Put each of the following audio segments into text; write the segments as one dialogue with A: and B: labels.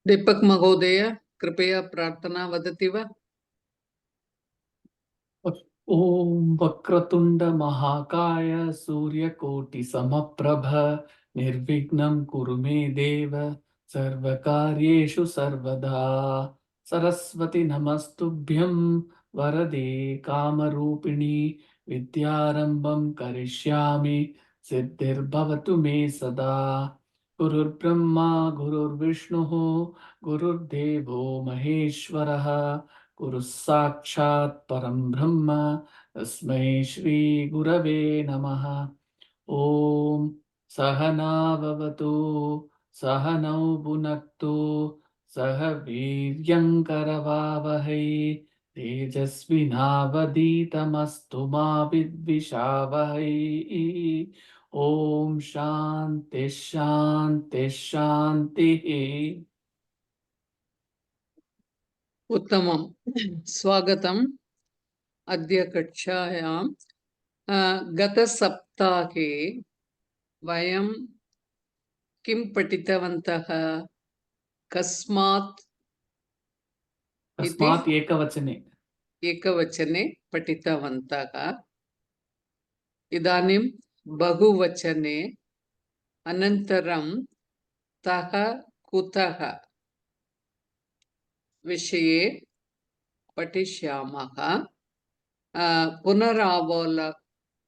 A: दीपक महोदय कृपया प्रार्थना वदति वा?
B: ओम वक्रतुंड महाकाय सूर्यकोटि समप्रभ निर्विघ्नं कुरु मे देव सर्वकार्येषु सर्वदा सरस्वती नमस्तुभ्यं वरदे कामरूपिणी विद्यारंभं करिष्यामि सिद्धिर्भवतु मे सदा गुरुर्ब्रह्मा गुरुर्विष्णुः गुरुर्देवो महेश्वरः गुरुः साक्षात् परं ब्रह्म तस्मै श्री गुरवे नमः। ओम सहना भवतु सहनौ भुनक्तु सह वीर्यङ्करवावहै तेजस्विनावधीतमस्तु मा विद्विषावहै। ओम शांति शांति शांतिः।
A: उत्तमं स्वागतम्। अद्य कक्षायां गतसप्ताहे वयं किं पठितवन्तः? कस्मात् इति
B: तस्मात् एकवचने
A: एकवचने पठितवन्तः। इदानीं बहुवचने अनन्तरं तः कुतः विषये पठिष्यामः।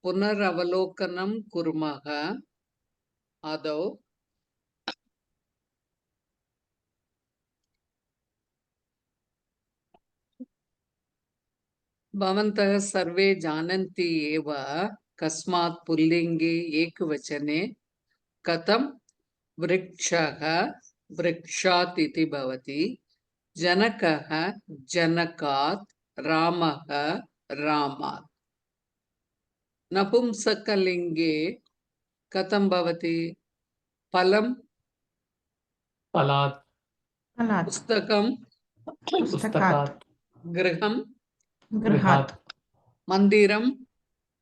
A: पुनरवलोकनं कुर्मः। आदौ भवन्तः सर्वे जानन्ति एव कस्मात् पुल्लिङ्गे एकवचने कथं वृक्षः वृक्षात् इति भवति, जनकः जनकात्, रामः रामात्। नपुंसकलिङ्गे कथं भवति? फलं
B: फलात्
A: पुस्तकं
B: पुस्तकात्
A: गृहं
B: गृहात्
A: मन्दिरं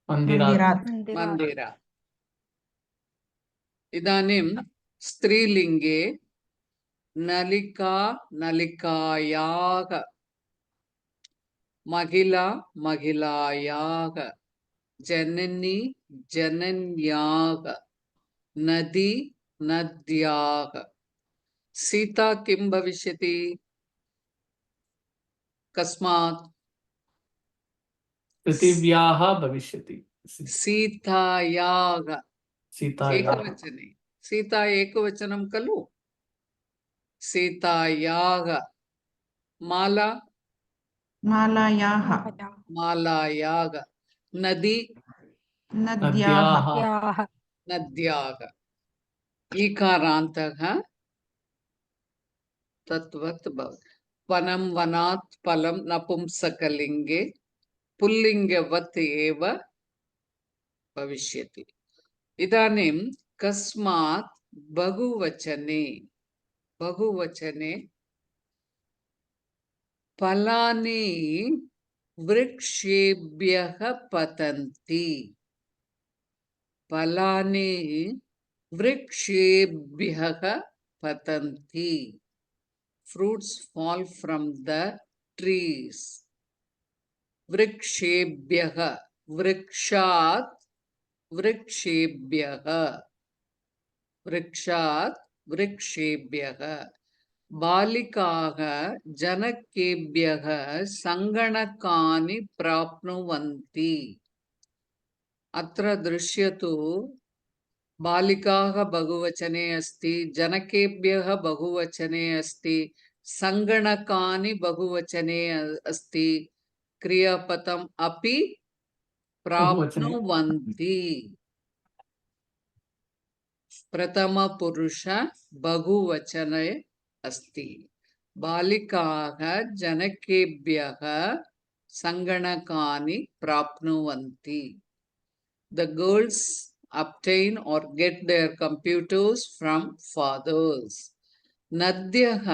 B: मन्दिरात्
A: मन्दिरात्। इदानीं स्त्रीलिङ्गे नलिका नलिकायाः, महिला महिलायाः, जननी जनन्याः, नदी नद्याः। सीता किं भविष्यति? कस्मात्?
B: पृथिव्याः भविष्यति।
A: सीतायाः
B: सीतायाः
A: एकवचने। सीता एकवचनं खलु? सीतायाः। माला
C: मालायाः
A: मालायाः। नदी
C: नद्याः
A: नद्याः। ईकारान्तः तद्वत् भवति। वनं वनात् फलं नपुंसकलिङ्गे पुल्लिङ्गवत् एव भविष्यति। इदानीं कस्मात् बहुवचने बहुवचने फलानि वृक्षेभ्यः पतन्ति। फलानि वृक्षेभ्यः पतन्ति। Fruits fall from the trees. वृक्षेभ्यः वृक्षात् वृक्षेभ्यः वृक्षात् वृक्षेभ्यः। बालिकाः जनकेभ्यः सङ्गणकानि प्राप्नुवन्ति। अत्र दृश्यतु बालिकाः बहुवचने अस्ति, जनकेभ्यः बहुवचने अस्ति, सङ्गणकानि बहुवचने अस्ति, क्रियापदम् अपि प्राप्नुवन्ति। प्रथमपुरुष बहुवचने अस्ति। बालिकाः जनकेभ्यः सङ्गणकानि प्राप्नुवन्ति। The girls obtain or get their computers from fathers. नद्यः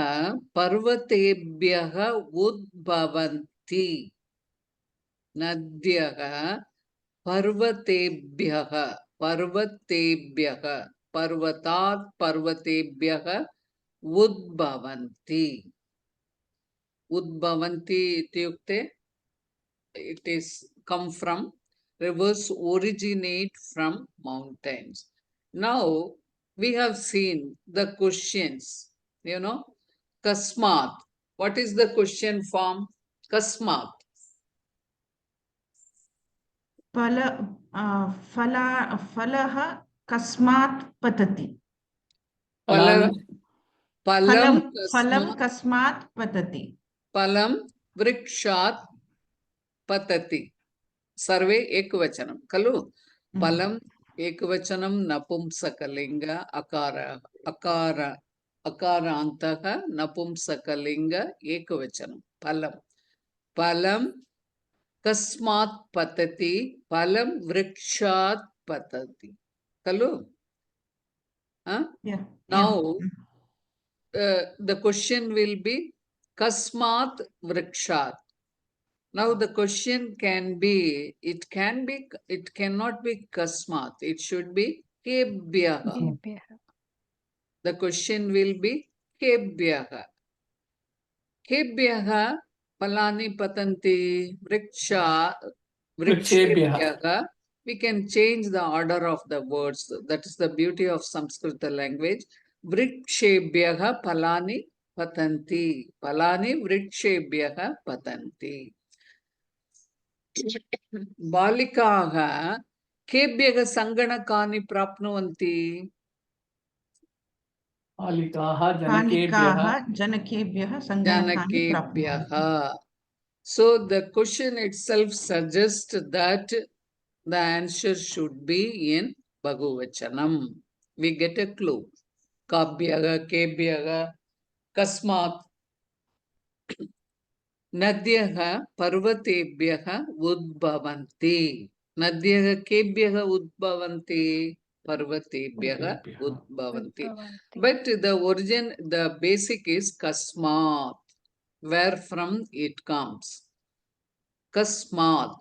A: पर्वतेभ्यः उद्भवन्ति। नद्यः पर्वतेभ्यः पर्वतात् पर्वतेभ्यः udbhavanti. Udbhavanti ityukte, it is come from, rivers originate from mountains. Now we have seen the questions, kasmat. What is the question form? Kasmat.
C: फलः कस्मात् पतति
A: Pala, palam
C: फलं
A: kasmat,
C: कस्मात् पतति
A: palam vrikshat patati. सर्वे एकवचनं खलु. फलम् एकवचनं, नपुंसकलिंग, अकार अकार अकारान्तः नपुंसकलिंग एकवचनं फलं. फलं कस्मात् पतति, फलं वृक्षात् पतति खलु. Now the question will be kasmat vrikshat. Now the question can be, it cannot be kasmat, it should be kebhyaha. The question will be kebhyaha. Kebhyaha palani patanti vrikshebhyaha. We can change the order of the words. That is the beauty of Sanskrit language. Vrikshebhyaha palani patanti. Palani vrikshebhyaha patanti. बालिकाः केभ्यः सङ्गणकानि प्राप्नुवन्ति?
B: बालिकाः जनकेभ्यः
A: जनकेभ्यः. So the question itself suggests that the answer should be in Bahuvachanam. We get a clue. Kabhyaha, kebhyaha, kasmat. नद्यः पर्वतेभ्यः उद्भवन्ति. नद्यः केभ्यः उद्भवन्ति? पर्वतेभ्यः उद्भवन्ति. But the origin, the basic is kasmat, where from it comes. Kasmat.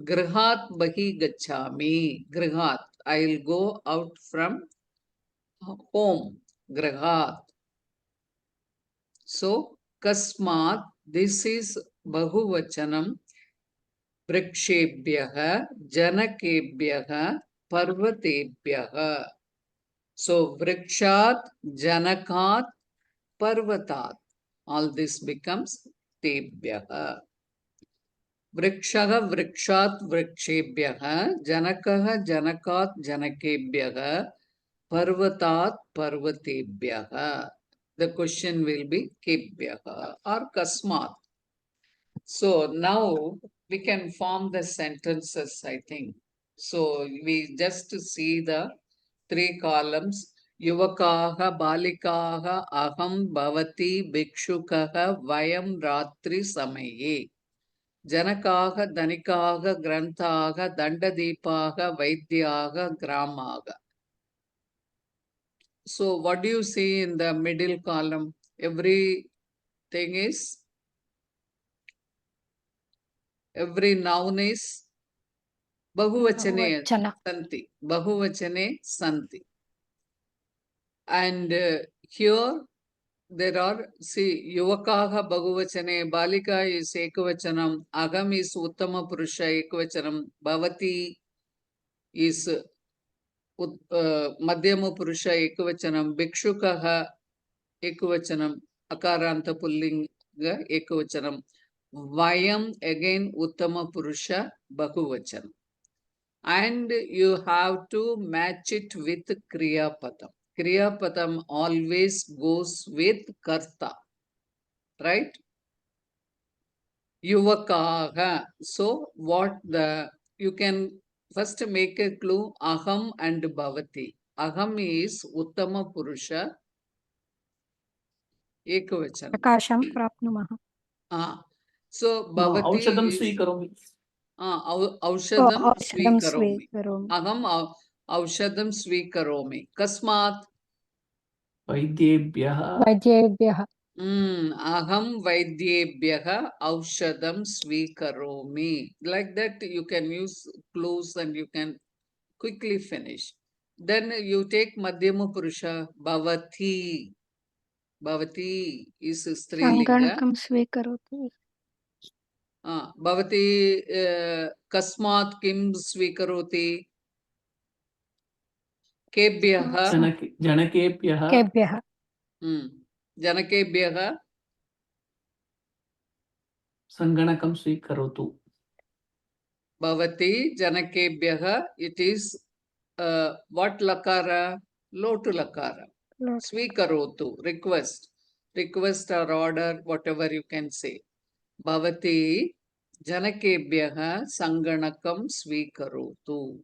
A: Grihat bahi gachami. Grihat. I'll go out from home. Grihat. So, kasmat. This is Bahuvachanam. Vrikshebhyaha, Janakebhyaha, Parvatebhyaha. So, Vrikshat, Janakat, Parvatat. All this becomes Tebhyaha. Vrikshaha, Vrikshat, Vrikshebhyaha, Janakaha, Janakat, Janakebhyaha, Parvatat, Parvatebhyaha. The question will be Kebhyaha or Kasmat. So now we can form the sentences, I think. So we just see the 3 columns. Yuvakaha, Balikaha, Aham, Bhavati, Bhikshukaha, Vayam, Ratri, Samaye. Janakaha, Dhanikaha, Granthaha, Dandadipaha, Vaidyaha, Gramaha. So what do you see in the middle column? Every noun is Bahuvachane Santi. Bahuvachane Santi. And here there are, see, Yuvakaha Bahuvachane, Balika is Ekavachanam, Agam is Uttama Purusha Ekavachanam, Bhavati is Madhyama Purusha Ekavachanam, Bhikshukaha Ekavachanam, Akaranta Pullinga Ekavachanam, Vayam again Uttama Purusha Bahuvachanam. And you have to match it with Kriya Padam. Kriya Padam always goes with Karta, right? Yuvakaha. So what you can first make a clue, Aham and Bhavati. Aham is Uttama Purusha Ekavachanam.
D: प्रकाशं प्राप्नुमः.
A: So Bhavati
B: औषधं
A: is
B: स्वीकरोमि.
A: औषधं स्वीकरोमि.
D: स्वीकरोमि.
A: अहम् औषधं स्वीकरोमि. कस्मात्?
B: वैद्येभ्यः.
A: Aham vaidyebhyaha aushadam swikaromi. Like that you can use clues and you can quickly finish. Then you take Madhyama Purusha, Bhavati. Bhavati is strilinga.
D: सङ्गणकं स्वीकरोतु
A: Bhavati kasmat kim svikaroti? Kebhyah.
B: जनकेभ्यः
D: केभ्यः
A: Janakebhyah.
B: सङ्गणकं स्वीकरोतु
A: Bhavati janakebhyah. It is what lakara? Lotu lakara. Swikarotu, request. Request or order, whatever you can say. Bhavati janakebhyah sanganakam swikarotu.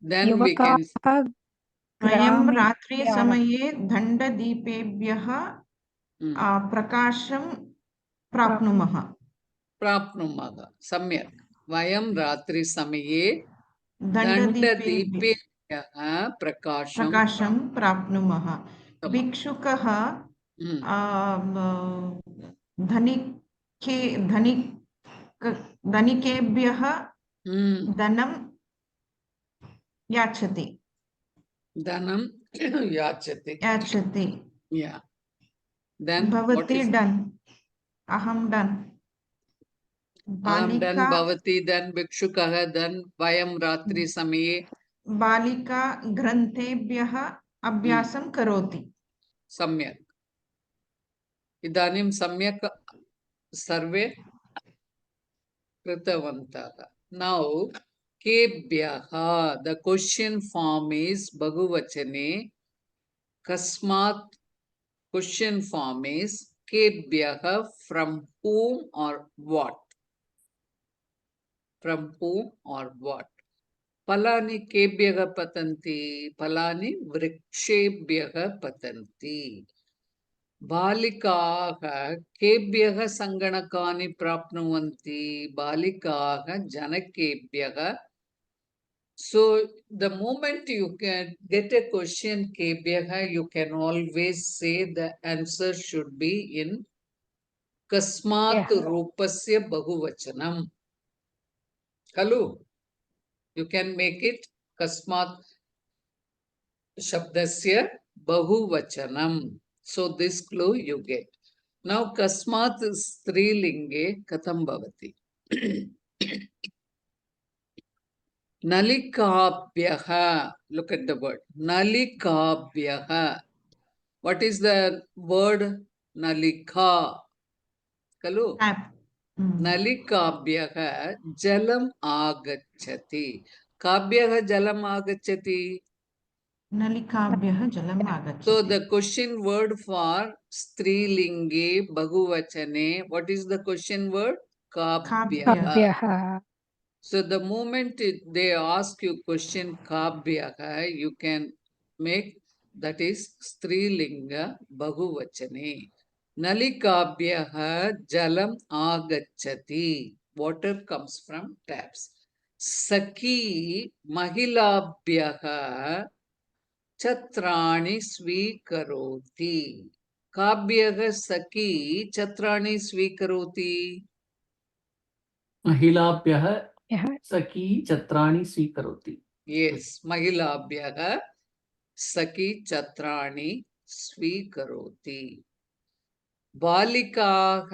A: Then we can.
D: युवकाः
C: वयं
D: ग्रामे
C: रात्रिसमये दण्डदीपेभ्यः प्रकाशं प्राप्नुमः
A: प्राप्नुमः सम्यक् वयं रात्रि समये
C: दण्डदीपेभ्यः
A: प्रकाशं
C: प्राप्नुमः भिक्षुकः धनिकेभ्यः धनं याचति
A: yeah then
C: भवती डन अहम डन
A: भवती then भिक्षुकः then वयं रात्रि समये
C: बालिका ग्रन्थेभ्यः अभ्यासं करोति
A: सम्यक् इदानीं सम्यक् सर्वे कृतवन्तः now केभ्यः the question form is बहुवचने kasmat question form is केभ्यः from whom or what from whom or what फलानि केभ्यः पतन्ति फलानि वृक्षेभ्यः पतन्ति बालिकाः केभ्यः सङ्गणकानि प्राप्नुवन्ति बालिकाः जनकेभ्यः so the moment you can get a question केभ्यः you can always say the answer should be in कस्मात् रूपस्य बहुवचनम् खलु you can make it kasmat shabdasya bahuvachanam so this clue you get now kasmat strilinge katham bhavati nalikabhyah look at the word nalikabhyah what is the word nalika kalu नलिकाभ्यः जलम आगच्छति काभ्यः जलम आगच्छति
C: नलिकाभ्यः जलम आगच्छति
A: so the question word for strilinge bahuvachane what is the question word kabhyah so the moment they ask you question kabhyah you can make that is strilinga bahuvachane Nalikabhyah jalam agachati. Water comes from taps. Saki mahilabhyah chatrani svikaroti. Kabhyah saki chatrani svikaroti.
B: महिलाभ्यः सखी छत्राणि स्वीकरोति
A: Yes, mahilabhyah saki chatrani svikaroti. बालिकाः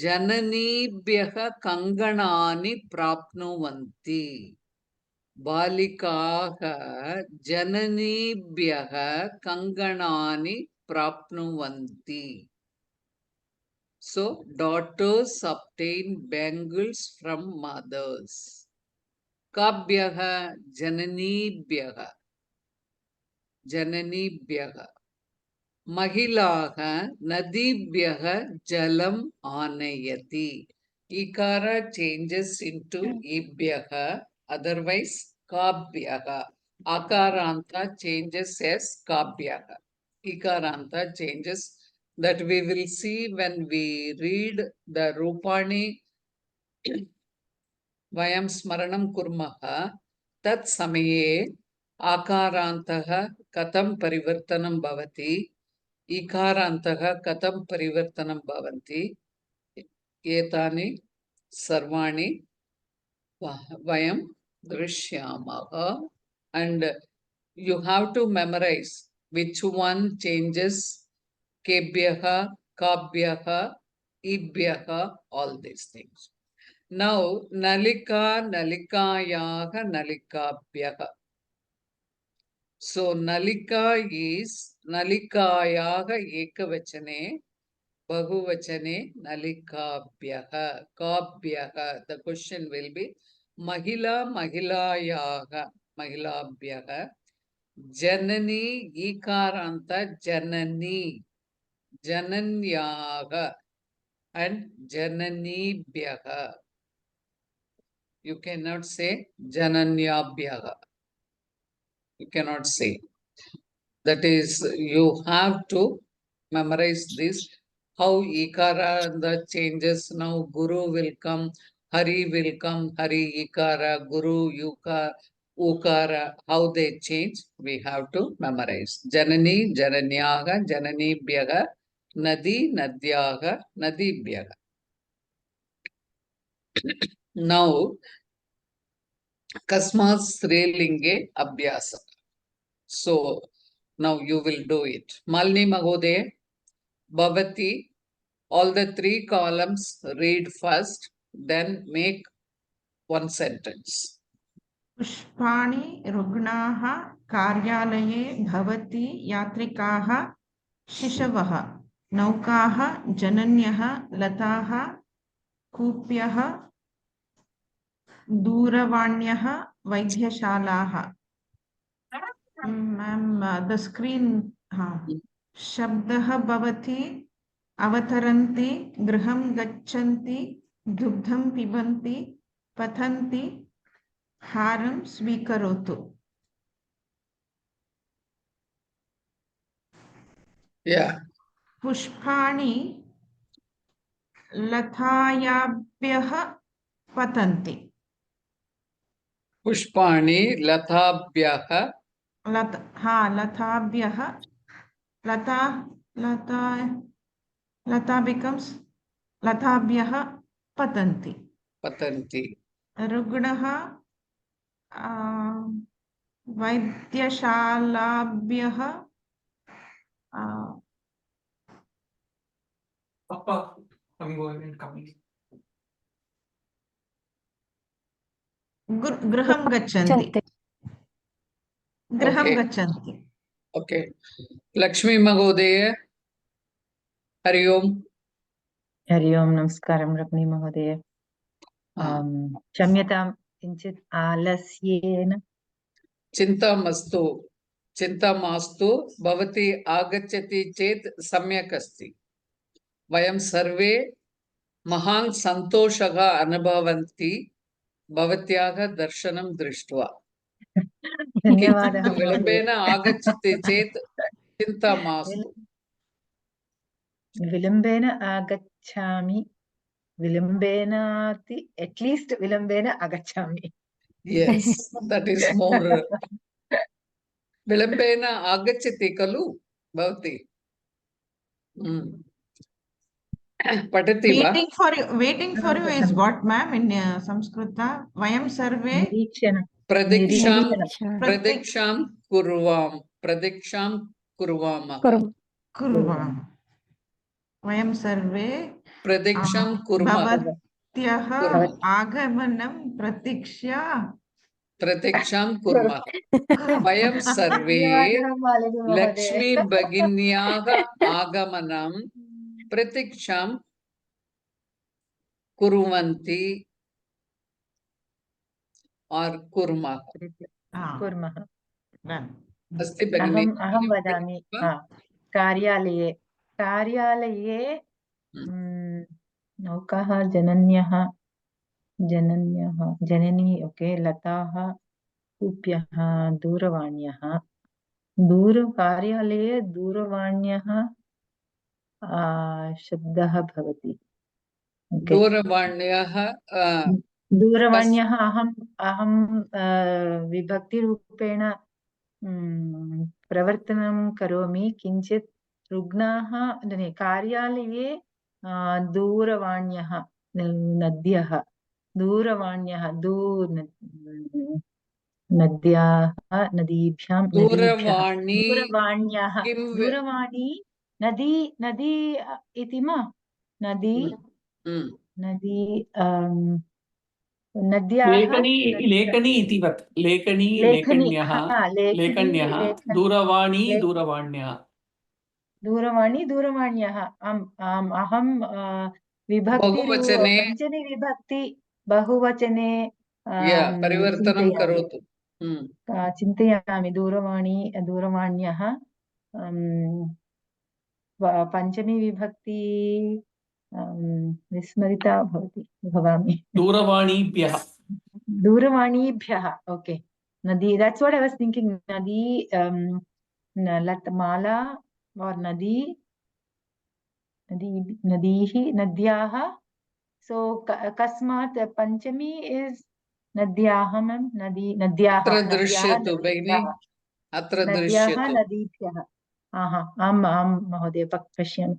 A: जननीभ्यः कङ्गणानि प्राप्नुवन्ति बालिकाः जननीभ्यः कङ्गणानि प्राप्नुवन्ति so daughters obtain bangles from mothers काभ्यः जननीभ्यः महिलाः नदीभ्यः जलम आनयति इकार changes into इभ्यः otherwise काभ्यः akaranta changes as काभ्यः ikaranta changes that we will see when we read the rupani vayam smaranam kurmah tat samaye akarantah katam parivartanam bhavati इकारान्तः कथं परिवर्तनं भवन्ति एतानि सर्वाणि वयं दृश्यामः and you have to memorize which one changes kebhyaha, kabhyaha, ibhyaha, all these things. Now, nalika, nalikayaha, nalikabhyaha. So, nalika is nalikayaha ekavachane, bahuvachane, nalikabhyaha, kabhyaha. The question will be mahila, mahilayaha, mahilabhyaha. Janani, ikaranta, janani, jananyaga, and jananibhyaga. You cannot say jananyabhyaga. You cannot say. That is, you have to memorize this. How ikara the changes now. Guru will come, Hari will come, Hari ikara, Guru yuka, ukara. How they change, we have to memorize. Janani, jananyaga, jananibhyaga, nadi, nadyaga, nadibhyaga. Now, kasmat strilinge abhyasa. So, now you will do it. Malini Mahodaya, Bhavati, all the 3 columns read first, then make one sentence.
C: पुष्पाणि रुग्णाः कार्यालये भवति यात्रिकाः शिशवः नौकाः जनन्यः लताः कूप्यः दूरवाण्यः वैद्यशालाः ma'am the screen शब्दः भवति अवतरन्ति गृहं गच्छन्ति दुग्धं पिबन्ति पठन्ति हारं स्वीकरोतु.
A: Yeah.
C: पुष्पाणि लतायाभ्यः पतन्ति.
A: Pushpani latabhyaha.
C: लताभ्यः लता becomes लताभ्यः पतन्ति.
A: Patanti.
C: रुग्णः वैद्यशालाभ्यः
B: Papa, I'm going and coming.
C: गृहं गच्छन्ति. गृहं
A: Okay.
C: गच्छन्ति.
A: Okay. Lakshmi Mahodaya, Hari Om.
D: Hari ओम नमस्कारं रत्नी महोदय. क्षम्यतां किञ्चित् आलस्येन.
A: Chinta mastu. Chinta mastu. Bhavati agacchati chet samyak asti. Vayam sarve महान् सन्तोषः अनुभवन्ति भवत्याः दर्शनं दृष्ट्वा.
D: धन्यवादः
A: किञ्चित् विलम्बेन आगच्छति चेत् चिन्ता मास्तु.
D: विलम्बेन आगच्छामि. विलम्बेनाति एट्लीस्ट् विलम्बेन आगच्छामि.
A: Yes, that is more. विलम्बेन आगच्छति खलु भवती. पठति वा?
C: Waiting for you is what, ma'am, in Samskrita? Vayam sarve
D: निरीक्षण.
A: प्रतीक्षां कुर्वामः.
C: कुर्वाम. वयं सर्वे
A: प्रतीक्षां कुर्मः.
C: भवत्याः आगमनं
A: प्रतीक्षां कुर्मः. वयं सर्वे लक्ष्मी भगिन्याः आगमनं प्रतीक्षां कुर्वन्ति और कुर्मः.
D: कुर्मः.
A: अस्ति भगिनी.
D: अहं वदामि. कार्यालये नौकाः जननी. ओके. लताः कूप्यः दूरवाण्यः. कार्यालये दूरवाण्यः शब्दः भवति.
A: दूरवाण्यः
D: अहं विभक्तिरूपेण प्रवर्तनं करोमि. किञ्चित् रुग्णाः कार्यालये दूरवाण्यः नद्यः नदीभ्यां
A: दूरवाणी
D: नदी नदी इति मा नदी
A: Mm.
D: नदी नद्याः
B: लेखनी
D: नद्या
B: लेखनी इतिवत् लेखनी
D: लेखनी
B: लेखन्यः
D: लेखनी
B: लेखन्यः
D: लेखनी
B: दूरवाणी
D: ले-
B: दूरवाण्यः
D: दूरवाणी दूरवाण्यः आम् आम् अहं विभक्तिरु
A: बहुवचने
D: पञ्चमी विभक्ति बहुवचने
A: परिवर्तनं
D: चिन्तयामि
A: करोतु. Mm.
D: चिन्तयामि दूरवाण्यः पञ्चमी विभक्ति विस्मरिता भवामि
B: दूरवाणीभ्यः
D: दूरवाणीभ्यः ओके नदी that's what I was thinking नदी माला और नदीः नद्याः so कस्मात् पञ्चमी is नद्याः मैम नद्याः
A: अत्र दृश्यतु भगिनि,
D: नदीभ्यः
A: अत्र
D: नद्याः
A: दृश्यतु.
D: नदीभ्यः आम् आम् महोदय पश्यामि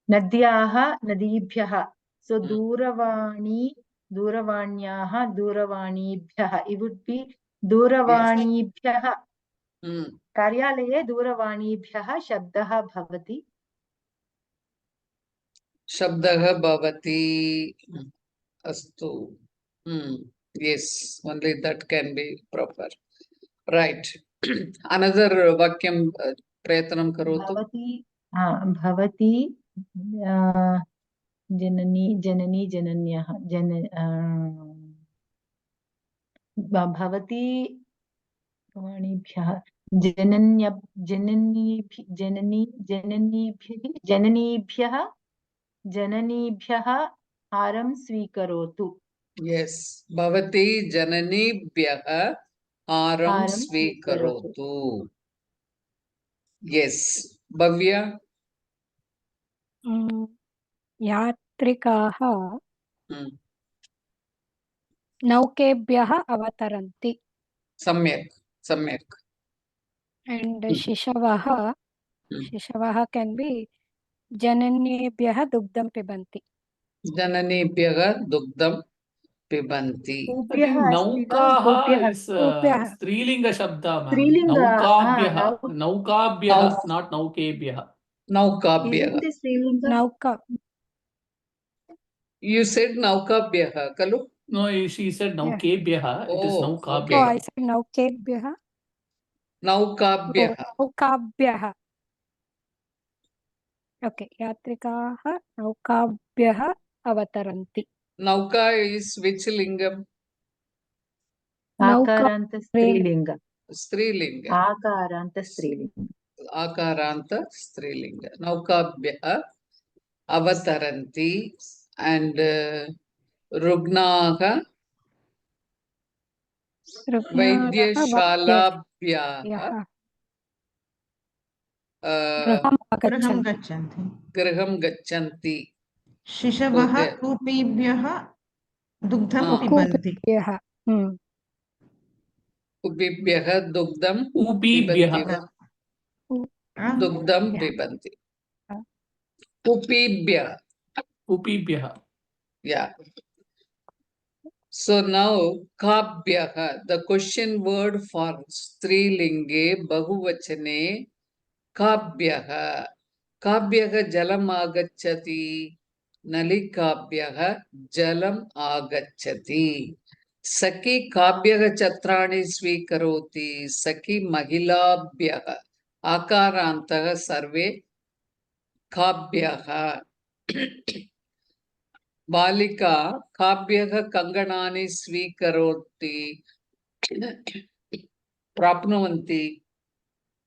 D: नद्याः नदीभ्यः सो दूरवाण्याः दूरवाणीभ्यः it would be दूरवाणीभ्यः
A: Mm.
D: कार्यालये दूरवाणीभ्यः शब्दः भवति
A: शब्दः भवति. अस्तु. Yes, only that can be proper. Right. Another vakyam prayatanam karotu.
D: भवति जननी जनन्यः भवति वाणीभ्यः जननीभ्यः हारं स्वीकरोतु
A: Yes, bhavati jananibhyah haram
D: हारं
A: swikarotu. Yes, Bhavya.
E: यात्रिकाः
A: Hmm.
E: नौकेभ्यः अवतरन्ति
A: Samyak, samyak.
E: and
A: Hmm.
E: शिशवः can be जनन्येभ्यः दुग्धं पिबन्ति
A: Jananibhyah dugdam pibanti.
B: I
D: कूप्यः
B: think
D: अस्ति वा
B: नौकाः is
E: कूप्यः
B: स्त्रीलिंग शब्द ma'am
D: स्त्रीलिङ्ग
B: नौकाभ्यः
D: now
B: नौकाभ्यः not नौकेभ्यः
A: Naukabhyah.
D: isn't it स्त्रीलिङ्ग
E: नौका
A: You said naukabhyah, kalu?
B: no she said नौकेभ्यः it is
A: Oh,
E: oh
B: नौकाभ्यः
E: I said नौकेभ्यः
A: Naukabhyah.
E: नौकाभ्यः ओके यात्रिकाः नौकाभ्यः अवतरन्ति
A: Nauka is which lingam?
E: नौका
D: आकारान्त स्त्रीलिङ्ग
A: Strilinga.
D: आकारान्त स्त्रीलिङ्ग
A: Akaranta strilinga. Naukabhyah avataranti and rugnaha vaidyashalabhyah
C: गृहं गच्छन्ति
A: graham gachanti.
C: शिशवः
A: Okay.
C: कूपीभ्यः दुग्धं
A: Ah.
C: पिबन्ति
A: Kubibhyah dugdam
B: ऊपीभ्यः
A: pibanti va? Dugdam pibanti. Kupibhyah.
B: ऊपीभ्यः
A: Yeah. So now kabhyah, the question word for strilinge bahuvachane kabhyah. Kabhyah jalam agacchati. नलिकाभ्यः जलम् आगच्छति. सखी काभ्यः छत्राणि स्वीकरोति. सखी महिलाभ्यः आकारान्तः सर्वे काभ्यः. बालिका काभ्यः कङ्गणानि स्वीकरोति प्राप्नुवन्ति.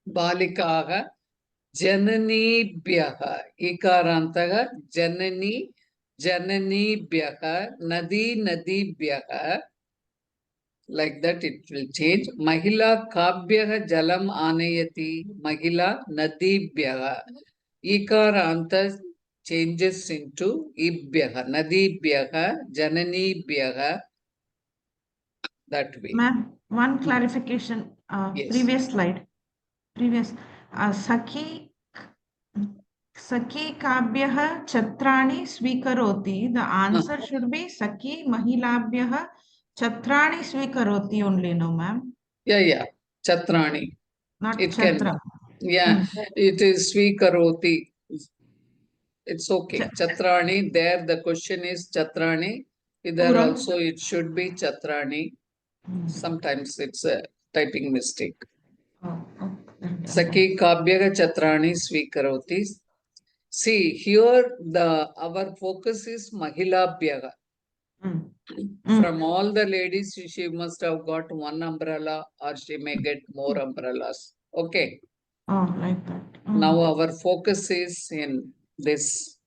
A: बालिकाः जननीभ्यः इकारान्तः जननी जननीभ्यः नदी नदीभ्यः like that it will change. महिला काभ्यः जलम् आनयति. महिला नदीभ्यः इकारान्त changes into इभ्यः नदीभ्यः जननीभ्यः that way.
C: Ma'am, one clarification,
A: Yes.
C: previous slide, सखी काभ्यः छत्राणि स्वीकरोति. The answer should be सखी महिलाभ्यः छत्राणि स्वीकरोति only, no ma'am?
A: Yeah, chatrani.
C: Not
A: It can,
C: chatra.
A: yeah, it is swikaroti. It's okay. Chatrani, there the question is Chatrani. There
C: Puram.
A: also it should be Chatrani. Sometimes it's a typing mistake. Saki Kabyaga Chatrani Svikaroti. See, here our focus is Mahilabhyaga. From all the ladies, she must have got one umbrella or she may get more umbrellas. Okay.
C: Oh, like that.
A: Now our focus is in this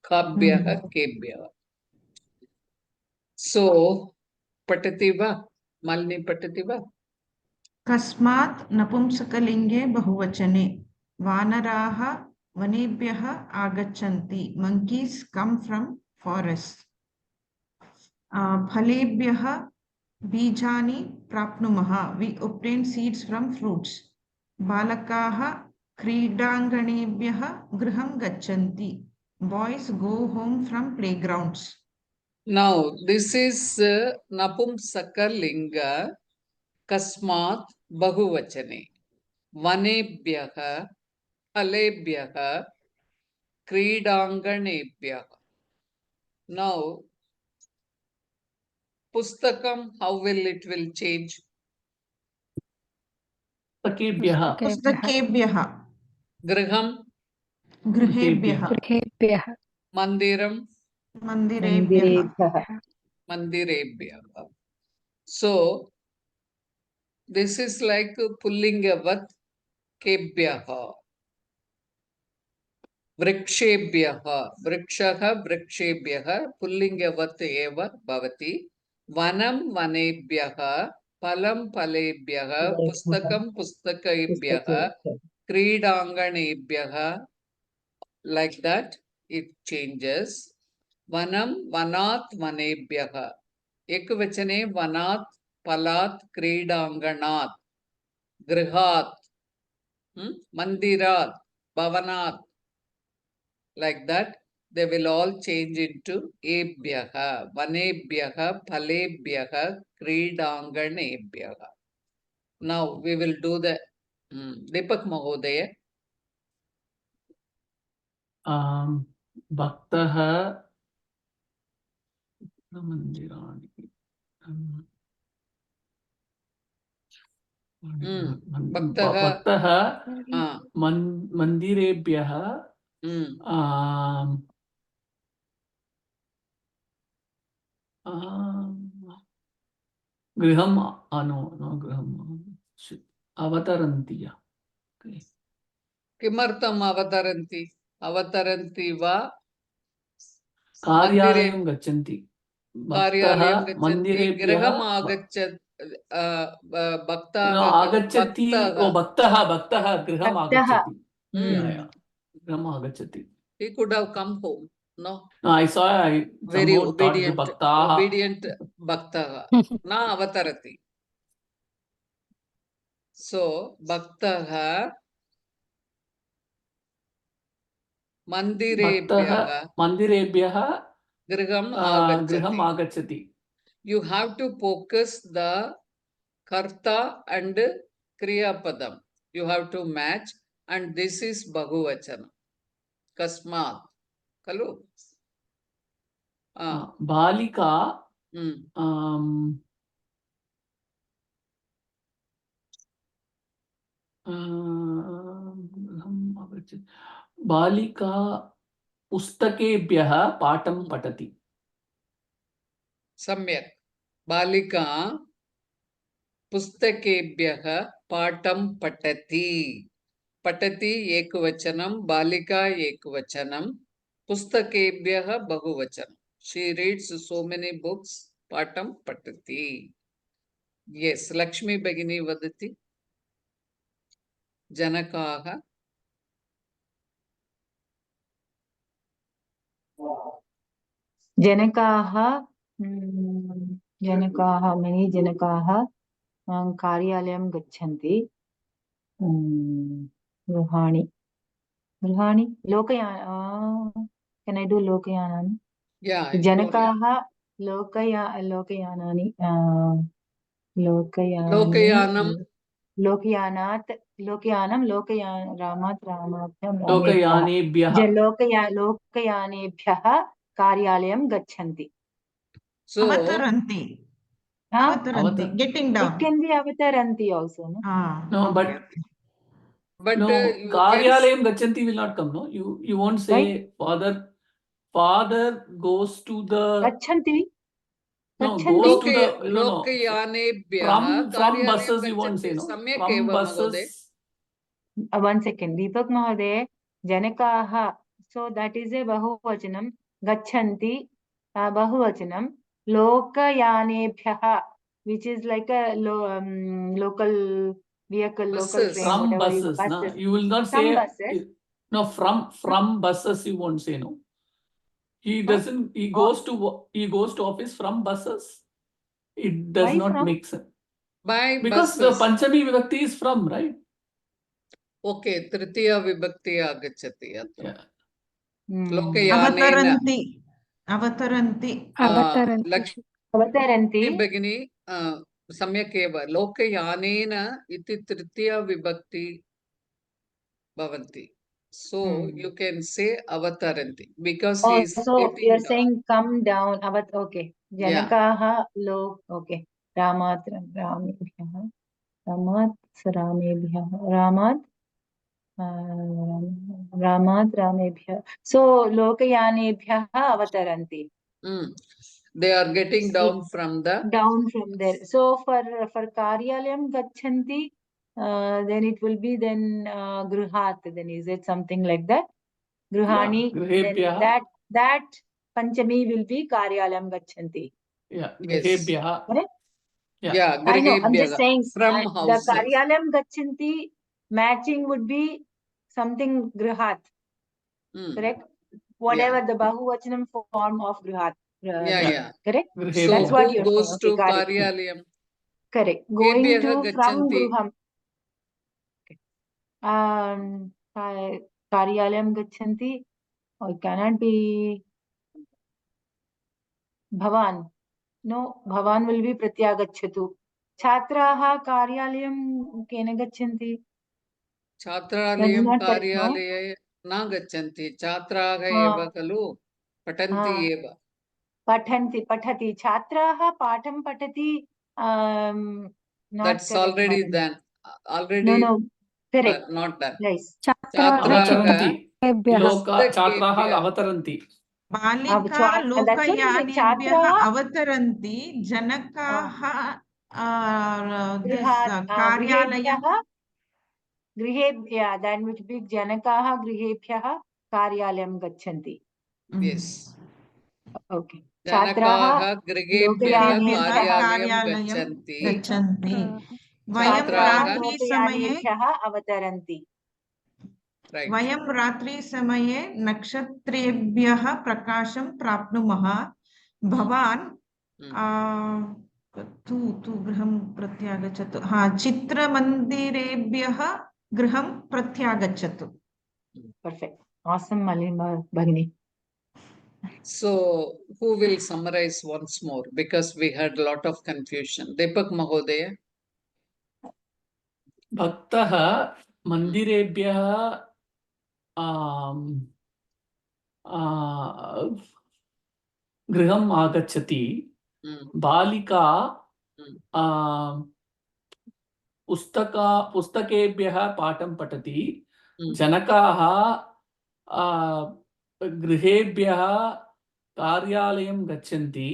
A: Kabyaha Kebyaha. So, Patativa, Malini Patativa.
C: कस्मात् नपुंसकलिङ्गे बहुवचने वानराः वनेभ्यः आगच्छन्ति. Monkeys come from forest. फलेभ्यः बीजानि प्राप्नुमः. We obtain seeds from fruits. बालकाः क्रीडाङ्गणेभ्यः गृहं गच्छन्ति. Boys go home from playgrounds.
A: Now, this is Napumsakalinga Kasmat Bahuvachane. Vanebhyaha, Alebhyaha, Kridanganebhyaha. Now, Pustakam, how will it change?
B: पुस्तकेभ्यः
C: पुस्तकेभ्यः
A: Griham,
C: गृहेभ्यः
E: गृहेभ्यः
A: Mandiram,
C: मन्दिरेभ्यः
A: Mandirebhyaha. So, this is like Pullingavat Kebhyaha. Vrikshebhyaha. Vrikshaha Vrikshebhyaha. Pullingavat eva bhavati. Vanam Vanebhyaha. Palam Palebhyaha. Pustakam Pustakebhyaha. Kridanganebhyaha. Like that, it changes. Vanam Vanat Vanebhyaha. Ekvachane Vanat Palat Kridanganat. Grihat. Mandirat. Bhavanat. Like that, they will all change into ebhyaha, vanebhyaha, palebhyaha, kridanganebhyaha. Now we will do the Deepak Mahodaya.
B: भक्तः मन्दिराणि भक्तः मन्दिरेभ्यः गृहं गृहं अवतरन्ति.
A: किमर्थम् अवतरन्ति? अवतरन्ति वा?
B: कार्यालयं गच्छन्ति.
A: कार्यालयं गच्छन्ति. गृहम् आगच्छति.
B: आगच्छति. भक्तः गृहम् आगच्छति. गृहम् आगच्छति.
A: He could have come home. No,
B: I saw
A: very
B: obedient
A: bhaktaha. Na avatarati. So, bhaktaha mandirebhyaha griham agachati. You have to focus the karta and kriya padam. You have to match, and this is bahuvachana. Kasmat. Kalu?
B: बालिका बालिका पुस्तकेभ्यः पाठं पठति.
A: सम्यक्. बालिका पुस्तकेभ्यः पाठं पठति. पठति एकवचनं, बालिका एकवचनं, पुस्तकेभ्यः बहुवचनं. She reads so many books. Patam patati. Yes, Lakshmi Bhagini vadati. Janakaha.
D: Many Janakaha कार्यालयं गच्छन्ति. Ruhani Lokayana. Can I do Lokayanani?
A: Yeah.
D: Janakaha Lokayanani.
A: Lokayanam.
D: Lokayanat लोकयानं रामात् रामाभ्यां
B: लोकयानेभ्यः
D: लोकयानेभ्यः कार्यालयं गच्छन्ति.
A: So,
C: Avataranti.
D: Huh?
C: Avataranti. Getting
D: It
C: down.
D: can be avataranti also, no?
B: No,
C: Okay,
B: but
C: okay.
A: but
B: no,
A: you
B: karyalayam gachanti will not come, no? You won't say
D: Right?
B: father goes to the
D: Gachanti.
B: no
D: Gachanti.
B: goes to the no
A: लोकयानेभ्यः
B: from
A: कार्यालयं
B: buses you won't say,
A: गच्छन्ति.
B: no?
A: सम्यक्
B: From
A: एव
B: buses
A: महोदय.
D: 1 second. Deepak Mahoday, Janakaha. So that is a Bahuvachanam. Gachanti, Bahuvachanam. Lokayanebhyaha, which is like a local vehicle, local
A: Buses.
D: train,
B: from
D: whatever you
B: buses, no?
D: buses.
B: You will not
D: Some
B: say
D: buses.
B: no from buses you won't say, no? He doesn't. He goes to office from buses. It does
D: Why
B: not
D: from?
B: make sense
A: By
B: because the
A: buses.
B: Panchami Vibhakti is from, right?
A: Okay, तृतीया विभक्ति आगच्छति अत्र.
B: Yeah.
A: लोकयानेन.
C: Avataranti.
E: अवतरन्ति
A: Lakshmi
D: Avataranti.
A: भगिनी सम्यक् एव. लोकयानेन इति तृतीया विभक्ति भवन्ति. So you can say avataranti because he is
D: So
A: getting
D: you're
A: down.
D: saying come down. Okay.
A: Yeah.
D: Janakaha okay. Ramat Ramebhyah. Ramat Ramebhyah. So Lokayanebhyah avataranti.
A: They are getting down from the
D: Down from there. So for Karyalayam gachanti, then it will be then Gruhat. Then is it something like that? Gruhani.
B: Grihebhyah.
D: Then that Panchami will be Karyalayam gachanti.
B: Yeah.
A: Yes.
B: Grihebhyah.
D: Correct?
A: yeah
D: I know. I'm just
A: grihebhyah
D: saying
A: from
D: the
A: houses.
D: Karyalayam gachanti matching would be something Gruhat. Correct? Whatever the Bahuvachanam form of Gruhat.
A: Yeah.
D: Correct?
A: So
D: That's what
A: who
D: you're
A: goes
D: saying.
A: to
D: Okay, got it.
A: Karyalayam?
D: Correct. Going
A: Kebhyah
D: to from
A: gachanti.
D: Gruham. Karyalayam gachanti. Or it cannot be Bhavan. No, Bhavan will be Pratyagachatu. Chhatraha Karyalayam kena gachanti.
A: छात्रालयं
D: not correct, no?
A: कार्यालये न गच्छन्ति. छात्राः एव खलु पठन्ति एव.
D: Patati. Chhatraha patam patati. Not
A: That's
D: correct,
A: already
D: madam.
A: done. Already
D: No, correct.
A: not done.
D: Yes.
A: छात्राः
B: Avataranti.
E: छात्राभ्यः
B: Loka Chatraha
A: पुस्तकेभ्यः
B: Avataranti.
C: Balika
D: That's what you say.
C: Lokayanebhyah
D: Chhatra
C: avataranti. Janakaha this Karyalayam.
D: Grihebhyah, that would be Janakaha Grihebhyah Karyalayam gachanti.
A: Yes.
D: Okay.
A: जनकाः गृहेभ्यः
C: Lokayanebhyah
A: कार्यालयं
C: Karyalayam
A: गच्छन्ति.
C: gachanti. Vayam
A: Chhatraः
C: ratri samaye.
D: Lokayanebhyah avataranti.
A: Right.
C: वयं रात्रि समये नक्षत्रेभ्यः प्रकाशं प्राप्नुमः. भवान् तु गृहं प्रत्यागच्छतु. चित्रमन्दिरेभ्यः गृहं प्रत्यागच्छतु.
D: Perfect. Awesome, Malima Bhagini.
A: So who will summarize once more because we had a lot of confusion. Deepak Mahodaya.
B: भक्तः मन्दिरेभ्यः गृहम् आगच्छति. बालिका पुस्तकेभ्यः पाठं पठति. जनकाः गृहेभ्यः कार्यालयं गच्छन्ति.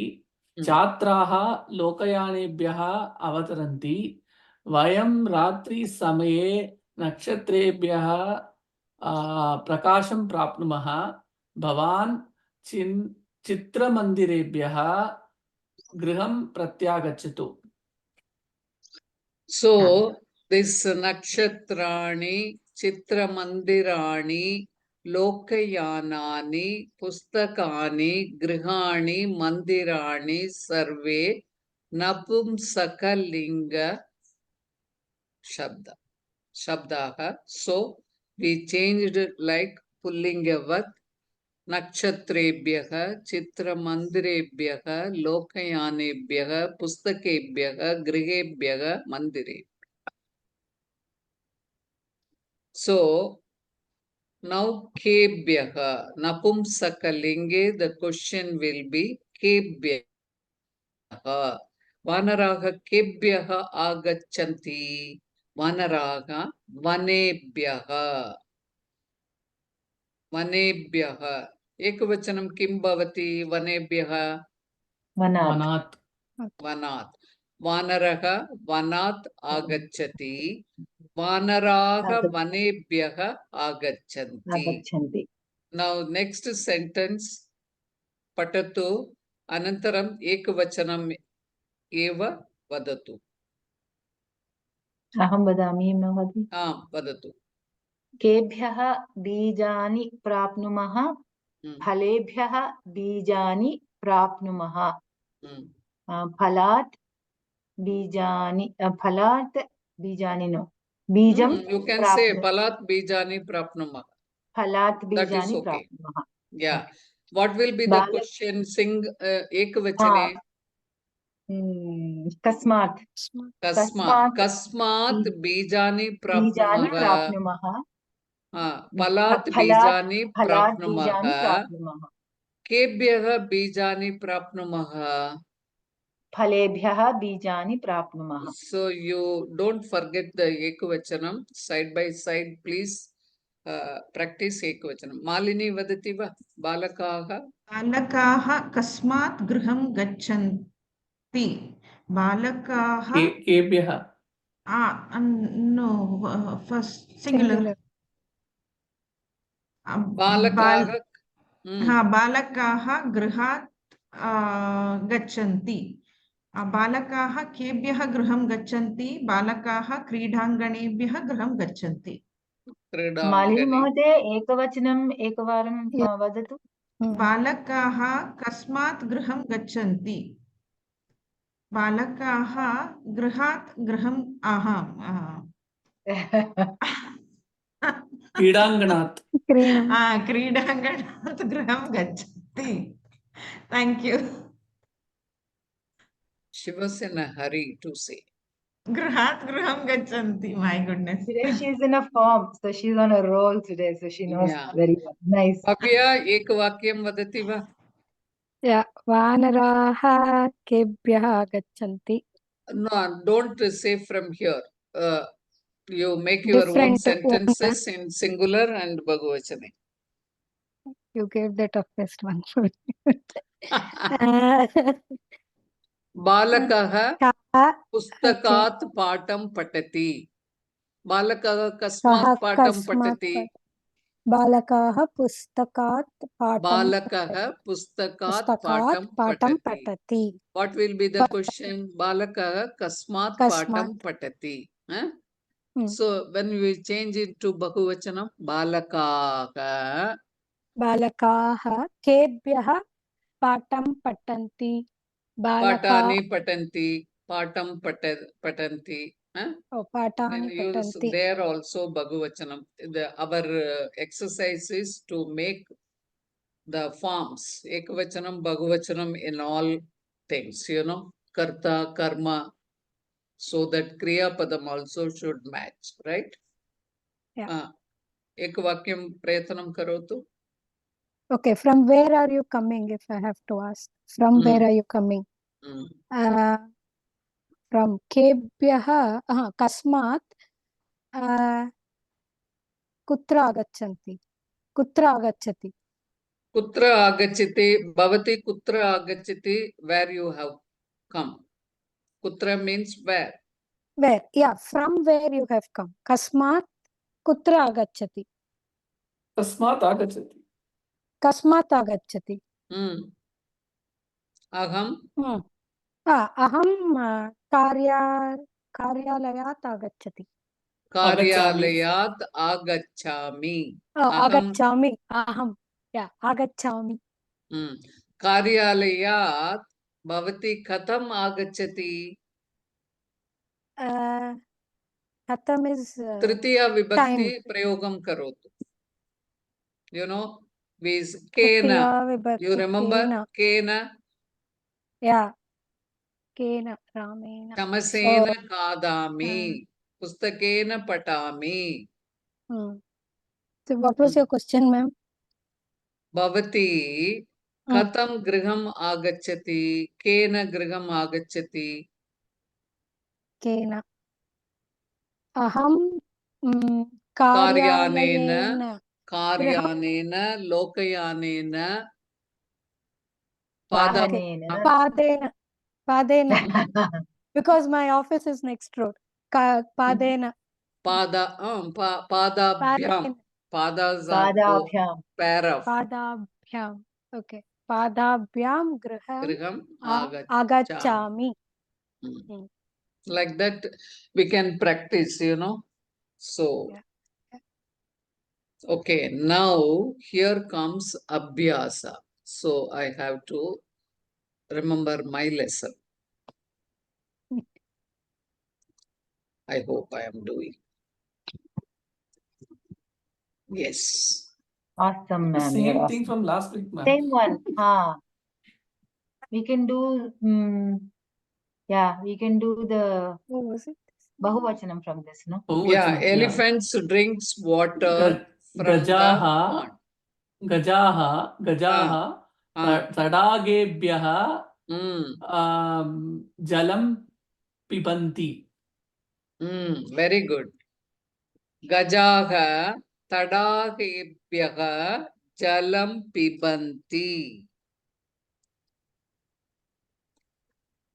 B: छात्राः लोकयानेभ्यः अवतरन्ति. वयं रात्रिसमये नक्षत्रेभ्यः प्रकाशं प्राप्नुमः. भवान् चित्रमन्दिरेभ्यः गृहं प्रत्यागच्छतु.
A: So this nakshatrani, chitramandirani, lokayanani, pustakani, grihani, mandirani, sarve napumsakalinga shabdaha. So we changed it like pullingavat. नक्षत्रेभ्यः चित्रमन्दिरेभ्यः लोकयानेभ्यः पुस्तकेभ्यः गृहेभ्यः मन्दिरे. So now kebhyaha, napumsakalinge, the question will be kebhyaha. Vanaraha kebhyaha agachanti. Vanaraha vanebhyaha. Vanebhyaha. Ekavachanam kim bhavati vanebhyaha?
D: Vanat.
B: Vanat.
A: Vanat. Vanaraha vanat agacchati. Vanaraha vanebhyaha agachanti.
D: Agachanti.
A: Now next sentence patatu anantaram ekavachanam eva vadatu.
D: Aham vadami Mahadi.
A: Vadatu.
D: केभ्यः बीजानि प्राप्नुमः
A: Hmm.
D: फलेभ्यः बीजानि प्राप्नुमः
A: Hmm.
D: फलात् बीजानि no बीजं
A: You can say palat bijani prapnumah.
D: फलात्
A: That is
D: बीजानि
A: okay.
D: प्राप्नुमः.
A: Yeah. What will be the
D: Bala-
A: question? Sing ekavachane.
D: कस्मात्
A: Kasmat. Kasmat bijani
D: बीजानि
A: prapnumah.
D: प्राप्नुमः
A: Palat
D: फलात्
A: bijani
D: फलात् बीजानि
A: prapnumah.
D: प्राप्नुमः
A: Kebhyah bijani prapnumah.
D: फलेभ्यः बीजानि प्राप्नुमः.
A: So you don't forget the ekavachanam. Side by side, please practice ekavachanam. Malini vadati va? Balakaha.
C: बालकाः कस्मात् गृहं गच्छन्ति बालकाः
B: केभ्यः
C: no first singular
E: Singular.
A: Balakaha.
C: बालकाः गृहात् गच्छन्ति बालकाः केभ्यः गृहं गच्छन्ति बालकाः क्रीडाङ्गणेभ्यः गृहं गच्छन्ति
D: मालिनी
A: क्रीडाङ्गणे.
D: महोदय एकवचनम् एकवारं वदतु.
C: बालकाः कस्मात् गृहं गच्छन्ति बालकाः गृहात् गृहं
B: क्रीडाङ्गणात्.
C: क्रीडाङ्गणात् गृहं गच्छन्ति. Thank you.
A: She was in a hurry to say.
C: गृहात् गृहं गच्छन्ति. My goodness.
D: Today she is in a form, so she's on a roll today, so she knows
A: Yeah.
D: very well. Nice.
A: Bhavya ekavakyam vadati va?
E: Yeah, वानराः केभ्यः आगच्छन्ति.
A: No, don't say from here. You make your own
E: Different
A: sentences in singular and Bhagavachane.
E: You gave the toughest one.
A: Balakaha
E: कः
A: pustakat patam patati. Balakaha
E: कः
A: kasmat patam
E: कस्मात्
A: patati.
E: बालकाः पुस्तकात् पाठं
A: Balakaha pustakat
E: पुस्तकात्
A: patam
E: पाठं
A: patati.
E: पठति.
A: What will be the question? Balakaha kasmat patam
E: कस्मात्.
A: patati. Huh?
E: Hmm.
A: So when we change it to Bahuvachanam, Balakaha
E: बालकाः केभ्यः पाठं पठन्ति.
A: Patani patanti, patam patanti. Huh?
E: पाठानि
A: Then use
E: पठन्ति.
A: there also Bhagavachanam. Our exercise is to make the forms Ekavachanam, Bhagavachanam in all things, Karta, Karma, so that Kriya Padam also should match, right?
E: Yeah.
A: Ekavakyam Prayatanam Karotu.
E: Okay, from where are you coming, if I have to ask? From where are you coming? From केभ्यः कस्मात् कुत्र आगच्छन्ति कुत्र आगच्छति
A: Kutra agachiti, bhavati kutra agachiti, where you have come. Kutra means where.
E: where, yeah, from where you have come. कस्मात् कुत्र आगच्छति
B: तस्मात् आगच्छति.
E: कस्मात् आगच्छति
A: Aham
E: अहं कार्यालयात् आगच्छति
A: Karyalayat agachami.
E: आगच्छामि अहं आगच्छामि
A: Karyalayat bhavati katham agachati.
E: कथम is
A: Tritiya vibhakti
E: time.
A: prayogam karotu. We kena. You remember kena?
E: Yeah. Kena Ramena.
A: Tamasena kadami. Pustakena patami.
E: So what was your question, ma'am?
A: भवती
E: Hmm.
A: कथं गृहम् आगच्छति केन गृहम् आगच्छति
E: केन? अहं
A: कार्यानेन
E: कार्यालयेन
A: कार्यानेन लोकयानेन पाद
D: वाहनेन
E: पादेन because my office is next road. Padena.
A: पादाभ्याम padas are
D: पादाभ्यां
A: pair of
E: Padabhyam. Okay. Padabhyam
A: griham
E: agachami.
A: like that we can practice, you know. So
E: Yeah.
A: okay, now here comes abhyasa. So I have to remember my lesson. I hope I am doing. Yes.
D: awesome,
B: The
D: ma'am. You're
B: same thing
D: awesome.
B: from last week, ma'am.
D: Same one. We can do. Yeah, we can do the
E: What was it?
D: Bahuvachanam from this, no?
A: Yeah,
B: Bahuvachanam,
A: elephants drinks water from the
B: Gajaha,
A: pond.
B: Gajaha,
A: Ah.
B: Tadagebhyaha
A: Mm,
B: Jalam Pibanti.
A: very good. Gajaha tadakebhyaha jalam pibanti.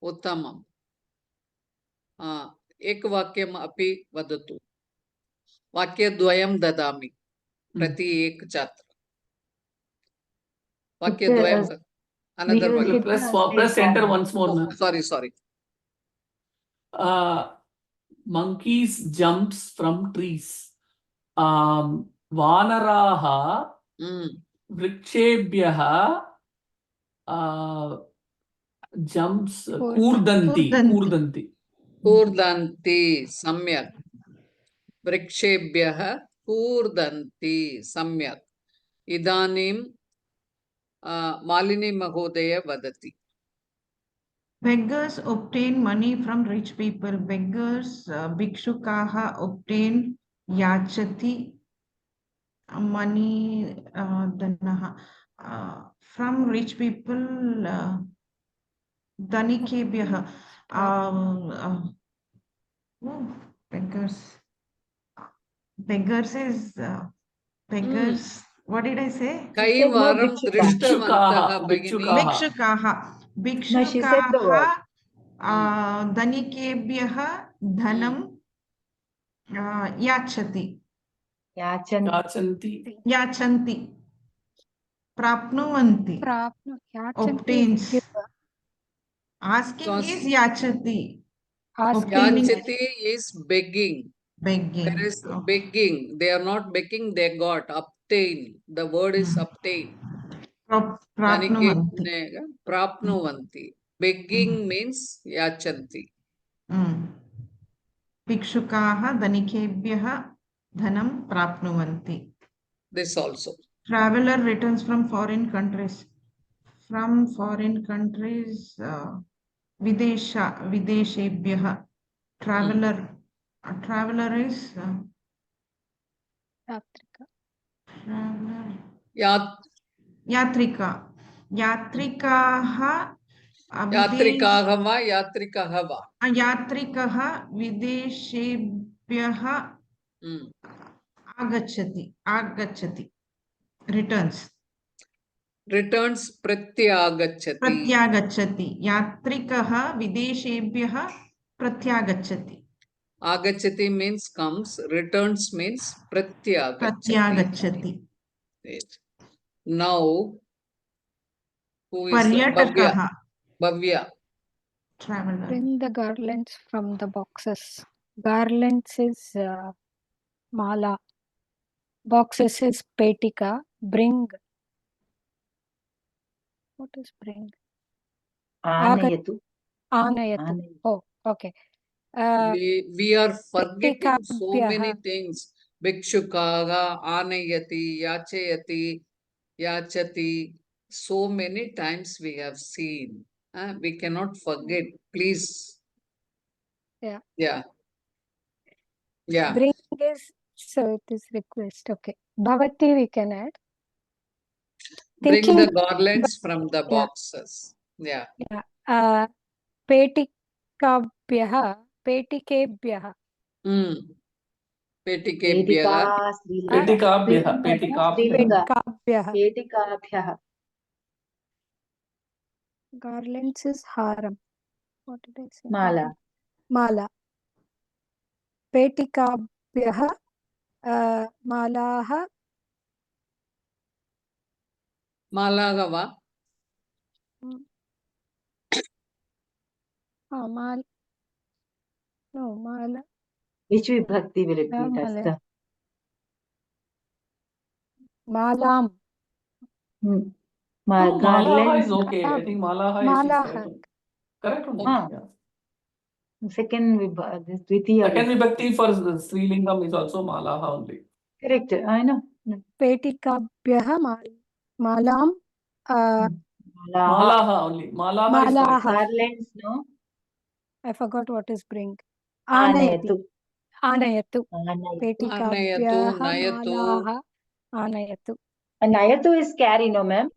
A: उत्तमम्. एकवाक्यम् अपि वदतु. वाक्यद्वयं ददामि प्रति एक छात्र. वाक्यद्वयं another
D: will
A: वाक्य.
D: hit
B: Press enter once more, ma'am.
A: Sorry.
B: Monkeys jumps from trees. Vanaraha Vrikshebhyaha jumps Kurdanti.
A: कूर्दन्ति सम्यक्. वृक्षेभ्यः कूर्दन्ति सम्यक्. इदानीं मालिनी महोदय वदति.
C: Beggars obtain money from rich people. Beggars, bhikshukaha obtain yachati money danaha. From rich people, dhanikebhyaha. Beggars. Beggars is beggars. What did I say?
A: कैवारं
D: भिक्षुकाः.
A: दृष्टवन्तः भगिनी.
D: No, she said the word.
C: भिक्षुकाः धनिकेभ्यः धनं याचति याचन्ति प्राप्नुवन्ति obtains. Asking is yachati. Obtaining
A: Yachati is begging. There is begging. They are not begging, they got. Obtain. The word is obtain.
C: Prapnuvanti.
A: Prapnuvanti. Begging means yachanti.
C: Bhikshukaha dhanikebhyah dhanam prapnuvanti.
A: This also.
C: Traveler returns from foreign countries. From foreign countries, videshebhyah. Traveler is yatrika. Yatrikaha
A: यात्रिकाः वा यात्रिकः वा.
C: यात्रिकः विदेशेभ्यः आगच्छति returns प्रत्यागच्छति यात्रिकः विदेशेभ्यः प्रत्यागच्छति.
A: Agachati means comes, returns means pratyagachati. Now, who is
C: Paryatakaha.
A: Bhavya.
C: Traveler.
E: Bring the garlands from the boxes. Garlands is mala. Boxes is petika. Bring. What is bring?
D: Anayatu.
E: Oh, okay.
A: We are forgetting so many things. Bhikshukaga, anayati, yachayati, yachati. So many times we have seen. We cannot forget. Please.
E: Yeah.
A: Yeah.
E: Bring is So it is request. Okay. Bhavati we can add.
A: Bring
E: Thinking,
A: the garlands from the
E: Yeah.
A: boxes. Yeah.
E: पेटिकाभ्यः पेटिकेभ्यः
A: Mm. Petikebhyaha.
D: Petika Srilinga.
B: Petikabhyaha.
D: Srilinga,
B: Petikabhyaha.
D: Srilinga.
E: पेटिकाभ्यः
D: Petikabhyaha.
E: garlands is haram. What did I say?
D: Mala.
E: Mala. पेटिकाभ्यः मालाः
A: Malagava.
E: Mall no Mala
D: Which vibhakti will it be? That's
E: Mala.
D: the
E: मालां
B: No, Malaha
D: garland.
B: is okay. I think Malaha is
E: Malaha.
B: correct one. Correct one.
D: Ah.
B: Yeah.
D: Second this Dvitiya.
B: Second vibhakti for Srilingam is also Malaha only.
D: Correct. I know.
E: पेटिकाभ्यः मालां
B: Malaha only. Malaha is correct.
E: मालाः
D: Garlands, no?
E: I forgot what is bring. आनयति
D: Anayatu.
E: आनयतु
D: Anayatu.
E: पेटिकाभ्यः
A: Nayatu.
E: मालाः आनयतु
D: Anayatu is carry, no ma'am?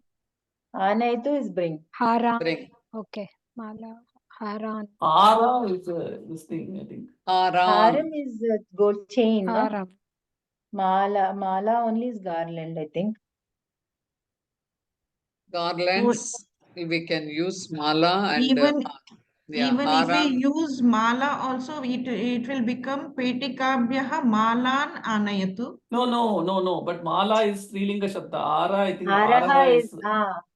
D: Anayatu is bring.
E: हारान्
A: Bring.
E: okay Mala हारान्
B: Ara is this thing, I think.
A: Haram.
D: Haram is gold chain, no?
E: हारं
D: Mala only is garland, I think.
A: Garlands. We can use mala and
C: Even
A: yeah,
C: even if
A: haram.
C: we use mala also, it will become petikabhyaha malan anayatu.
B: No. But Mala is Srilinga Shabda. Ara, I think
D: Araha
B: Araha
D: is
B: is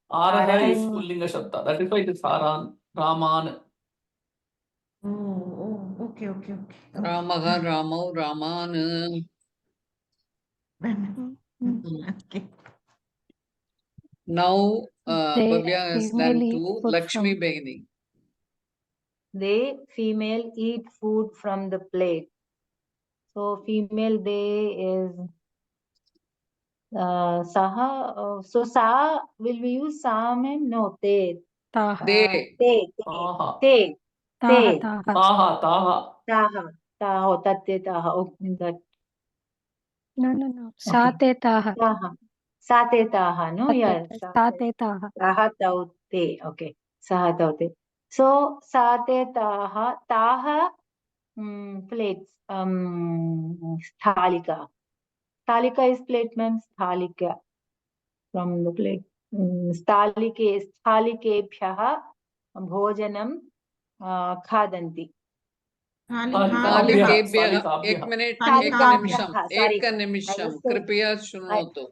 B: Araha is
E: Mm.
B: Pullinga Shabda. That is why it is Haran, Raman.
C: Oh, okay.
A: Ramaha, Ramo, Raman.
C: Okay.
A: Now,
E: They
A: Bhavya has
E: female
A: done
E: eat
A: two.
E: food
A: Lakshmi
E: from-
A: Behini.
D: they female eat food from the plate. So female they is saha. So sa will we use sa ma'am? No, te.
E: ताः
A: They.
D: Te.
B: Taha.
D: Te.
E: ताः
D: Te.
E: ताः
B: Taha. Taha.
D: Taha. Taho. Tatte taha. Oh, that.
E: no सा ते ताः
D: Taha. Sa te taha. No, yeah.
E: सा ते ताः
D: Taha tau te. Okay. Saha tau te. So sa te taha. Taha plates. Sthalika. Sthalika is plate, ma'am. Sthalika. From the plate. Sthalikebhyah bhojanam khadanti.
A: Talikebhyaha.
B: Talikabhyaha.
A: Ek minute.
C: Talikabhyaha.
D: Sorry.
A: Ek
D: I
A: nimisham.
D: was saying-
A: Kripiya shrunotu.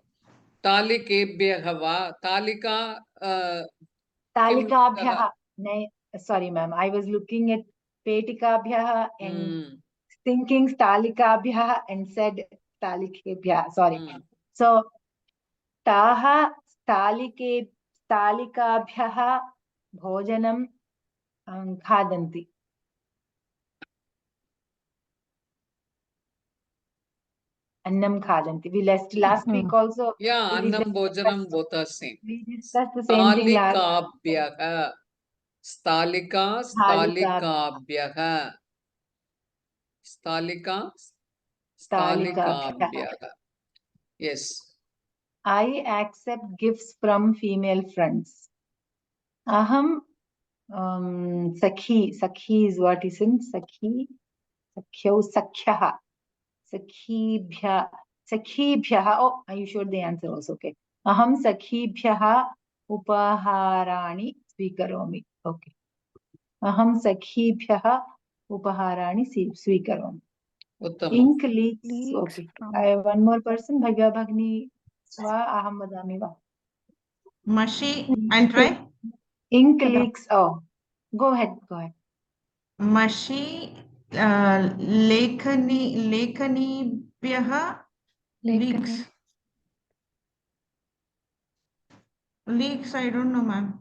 A: Talikebhyaha va. Talika.
D: Talikabhyah. Sorry, ma'am. I was looking at petikabhyah and
A: Hmm.
D: thinking stalikabhyah and said stalikebhyah. Sorry. So taha stalikabhyah bhojanam khadanti. Annam khadanti. We last week also.
A: Yeah,
D: we
A: annam bhojanam both are same.
D: We discussed the same thing last.
A: Stalikabhyaha. Stalika, stalikabhyaha. Stalika, stalikabhyaha. Yes.
D: I accept gifts from female friends. Aham sakhi. Sakhi is what is in sakhi. Sakhyau sakhyaha. Sakhibhyah. Oh, you showed the answer also. Okay. Aham sakhibhyah upaharani swikaromi. Okay. Aham sakhibhyah upaharani swikaromi.
A: Uttamam.
D: Ink leaks.
E: Leaks
D: Okay.
E: from-
D: I have one more person. Bhagya Bhagni va aham vadami va.
C: Mashi, I'll try.
D: Ink leaks. Oh, go ahead.
C: Mashi lekhanibhyaha leaks. Leaks, I don't know, ma'am.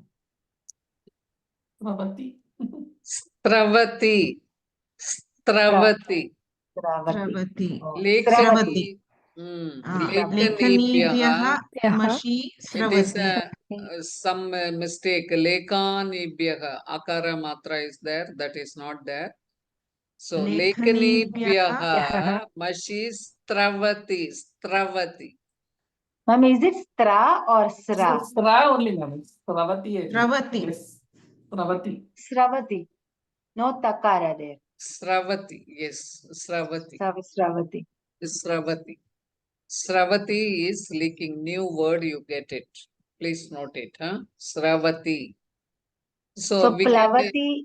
B: Pravati.
A: Stravati. Stravati.
C: Stravati.
A: Lekhani.
C: Lekhanibhyaha mashi
A: It is
C: stravati.
A: some mistake. Lekhanibhyaha. Akara matra is there. That is not there. So
C: लेखनीभ्यः
A: lekanibhyaha mashi stravati.
D: Ma'am, is it stra or sra?
B: Sra only, ma'am. It's Sravati. I think.
C: Sravati.
B: Yes. Sravati.
D: Sravati. No takara there.
A: Sravati, yes, Sravati.
D: Sravati.
A: Sravati. Sravati is leaking. New word, you get it. Please note it, huh? Sravati.
D: So
A: we can take-
D: Plavati,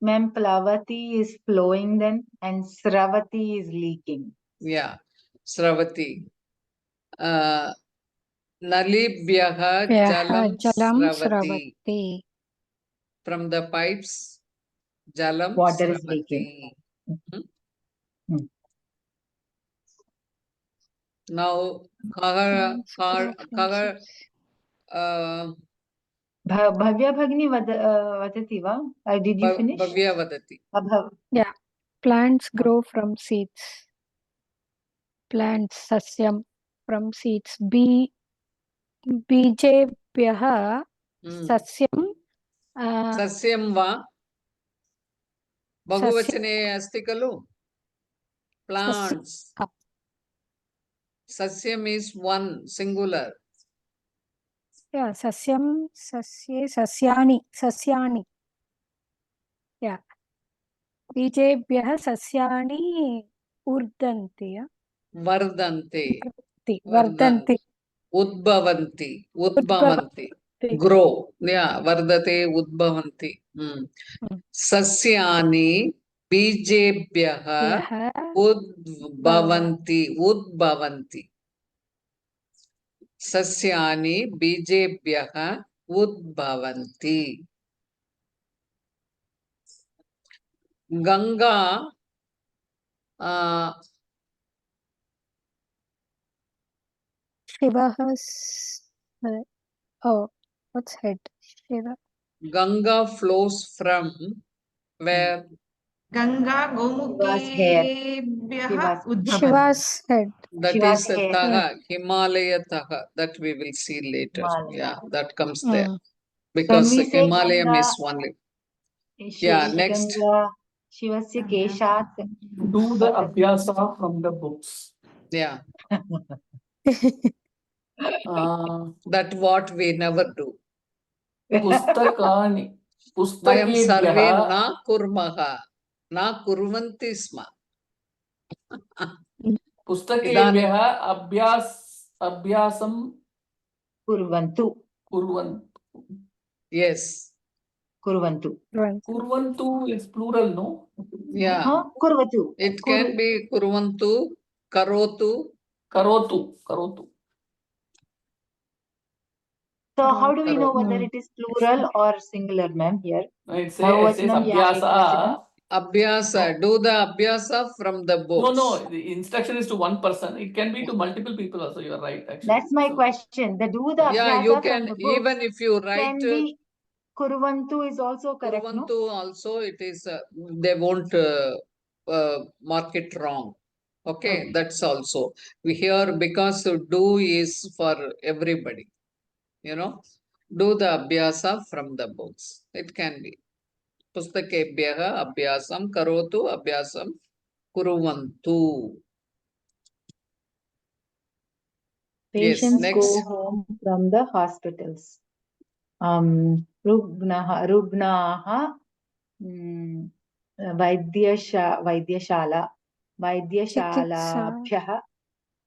D: ma'am, Plavati is flowing then, and Sravati is leaking.
A: yeah, Sravati. Nalibhyaha
E: Jalam
A: jalam sravati.
E: Sravati.
A: From the pipes, jalam
D: Water is leaking.
A: sravati.
D: Hmm.
A: Now, kaha,
E: Plants grow from seeds.
D: Bhavya Bhagini vadati va? Did you finish?
A: Bhavya vadati.
E: Yeah, plants grow from seeds. Plants, sasyam, from seeds. Bijebhyah
A: Hmm.
E: sasyam.
A: Sasyam va. Bahuvachane asti kalu. Plants.
E: Ah.
A: Sasyam is one, singular.
E: Yeah, sasyam, sasye, sasyani. Yeah. Bijebhyah sasyani urdanti. Yeah.
A: Vardante.
E: Vardanti.
A: Udbhavanti.
E: Udbhavanti.
A: Grow. Yeah, vardate udbhavanti.
E: Hmm.
A: Sasyani bijebhyaha
E: Yah
A: udbhavanti. Sasyani bijebhyaha udbhavanti. Ganga
E: Shiva's oh, what's head? Shiva.
A: Ganga flows from where?
C: Ganga
D: Shiva's hair.
C: गोमुखेभ्यः
D: Shiva's-
C: उद्भवति
E: Shiva's head.
A: That
D: Shiva's
A: is
D: hair.
A: Taha, Himalaya Taha. That we will see later.
D: Himalaya.
A: Yeah, that comes there.
E: Mm.
A: Because
D: When we say
A: Himalayam
D: Ganga,
A: is only. Yeah, next.
D: Ganga, Shivasya Keshat.
B: Do the abhyasa from the books.
A: Yeah,
B: Uh,
A: that what we never do.
B: Pustakani.
A: Vayam sarve
B: Pustakebhyaha.
A: na kurmaha. Na kurvanti sma.
B: Pustakebhyaha abhyasam
D: Kurvantu.
B: kurvantu.
A: Yes.
D: Kurvantu.
B: Kurvantu is plural, no?
A: Yeah.
D: Huh? Kurvatu.
A: It can be kurvantu, karotu.
B: Karotu.
D: So how do we know
A: Karotu.
D: whether it is plural or singular, ma'am, here?
B: It says
D: Bahuvachanam, ya,
B: abhyasa.
A: Abhyasa. Do the abhyasa from the books.
B: No. The instruction is to one person. It can be to multiple people also. You are right, actually.
D: That's my
B: So,
D: question. The do the
A: Yeah,
D: abhyasa
A: you
D: from
A: can,
D: the books
A: even if you write
D: can be Kurvantu is also correct, no?
A: Kurvantu also, it is, they won't mark it wrong. Okay, that's also. We hear because do is for everybody. You know, do the abhyasa from the books. It can be. Pustakebhyaha abhyasam karotu abhyasam kuruvantu. Yes,
D: Patients
A: next.
D: go home from the hospitals. Rugnaha, Vaidyashalabhyah,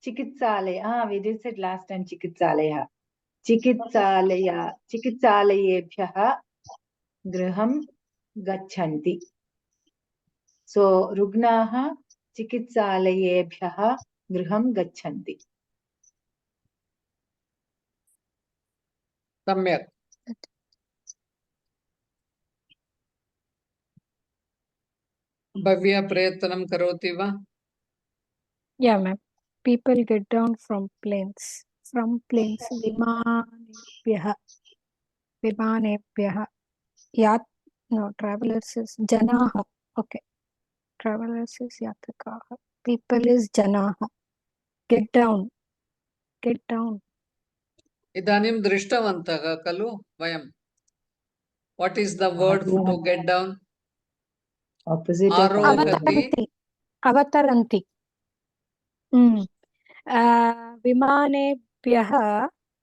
D: Chikitsalaya. We did it last time, Chikitsalaya. Chikitsalayebhyah griham gachanti. So, Rugnaha Chikitsalayebhyah griham gachanti.
A: Samyak. Bhavya prayatanam karoti va?
E: Yeah, ma'am. People get down from planes. Vimanebhyah. No, travelers is janaha. Okay. Travelers is yatrikaha. People is janaha. Get down.
A: Idanim drishtavantah kalu vayam. What is the word to get down?
D: Opposite of
A: Arohati.
E: Avataranti. विमानेभ्यः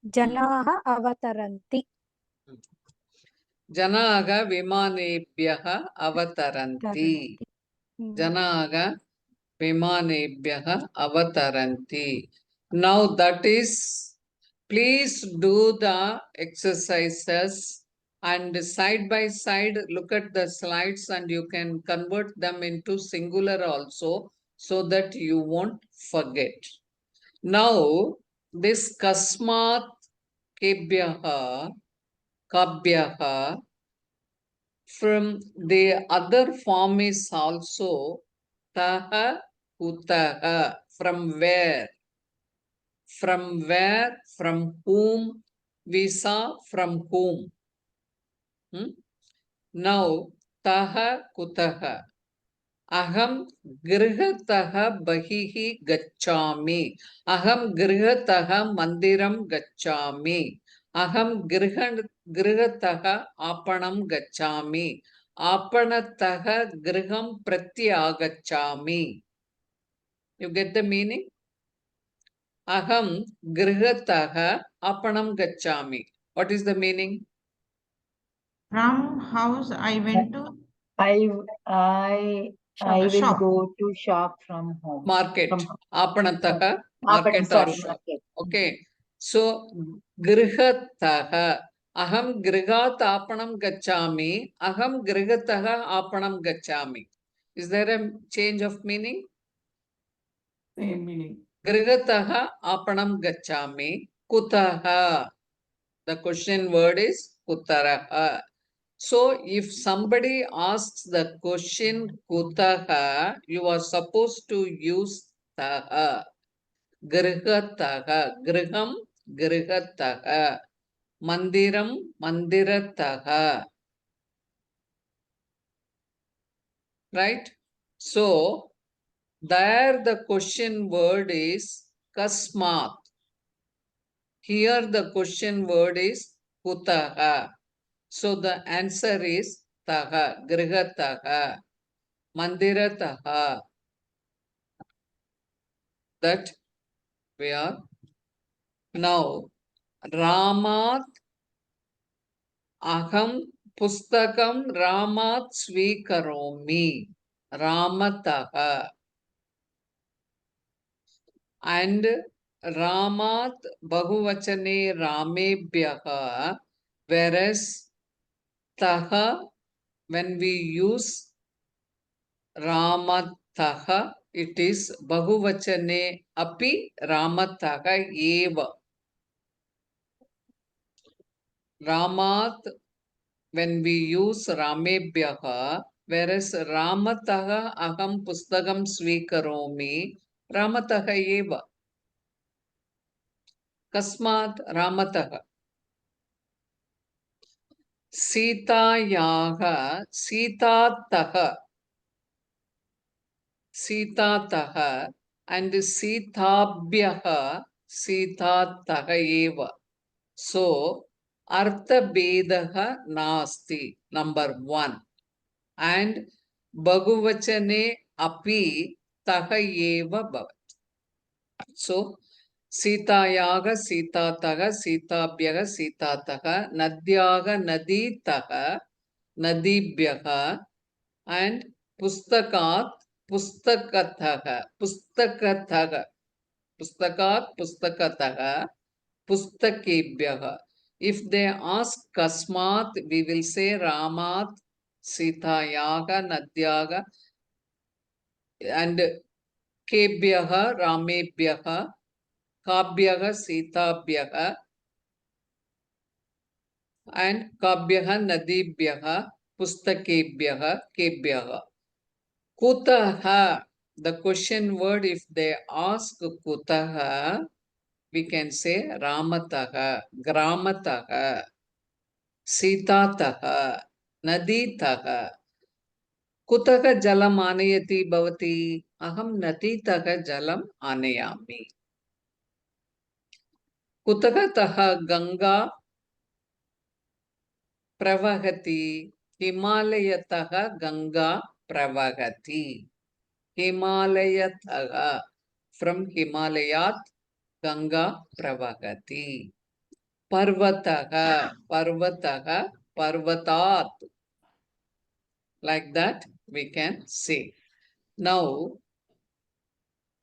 E: जनाः अवतरन्ति.
A: Janaga vimanebhyaha avataranti. Janaga vimanebhyaha avataranti. Now that is, please do the exercises and side by side look at the slides and you can convert them into singular also so that you won't forget. Now this kasmat kebhyaha kabhyaha, from the other form is also taha kutaha, from where, from whom, we saw from whom. Now taha kutaha, aham grihataha bahihi gacchami, aham grihataha mandiram gacchami, aham grihataha apanam gacchami, apanataha griham pratyagacchami. You get the meaning? Aham grihataha apanam gacchami. What is the meaning?
C: From house I went to
D: I will
C: shop.
D: go to shop from home.
A: Market.
D: From
A: Apanataha,
D: Apan,
A: market or
D: sorry,
A: shop.
D: market.
A: Okay. So, grihataha. Aham grihat apanam gacchami. Aham grihataha apanam gacchami. Is there a change of meaning?
B: Same meaning.
A: Grihataha apanam gacchami. Kutaha. The question word is kutaraha. So, if somebody asks the question kutaha, you are supposed to use taha. Grihataha, griham, grihataha, mandiram, mandirataha. Right? So, there the question word is kasmat. Here the question word is kutaha. So, the answer is taha, grihataha, mandirataha. That we are. Now, Ramat aham pustakam Ramat svikaromi. Ramataha. And Ramat bahuvachane Ramebhyaha. Whereas taha, when we use Ramataha, it is bahuvachane api Ramataha eva. Ramat, when we use Ramebhyaha, whereas Ramataha aham pustakam svikaromi, Ramataha eva. Kasmat Ramataha. Sitayaha, Sitataha, Sitataha, and Sitabhyaha, Sitataha eva. So, Artha Bedaha Nasti, number 1. And Bhaguvachane Api Taha eva Bhavat. So, Sitayaga, Sitataha, Sitabhyaha, Sitataha, Nadyaga, Naditaha, Nadibhyaha, and Pustakat, Pustakataha, Pustakat, Pustakataha, Pustakebhyaha. If they ask Kasmat, we will say Ramat, Sitayaga, Nadyaga, and Kebhyaha, Ramebhyaha, Kabhyaha, Sitabhyaha, and Kabhyaha, Nadibhyaha, Pustakebhyaha, Kebhyaha. Kutaha, the question word, if they ask Kutaha, we can say Ramataha, Gramataha, Sitataha, Naditaha. Kutaha jalam anayati bhavati, aham naditaha jalam anayami. Kutaha taha Ganga pravahati, Himalayataha Ganga pravagati. Himalayataha, from Himalayat, Ganga pravagati. Parvataha, parvatat. Like that we can say. Now,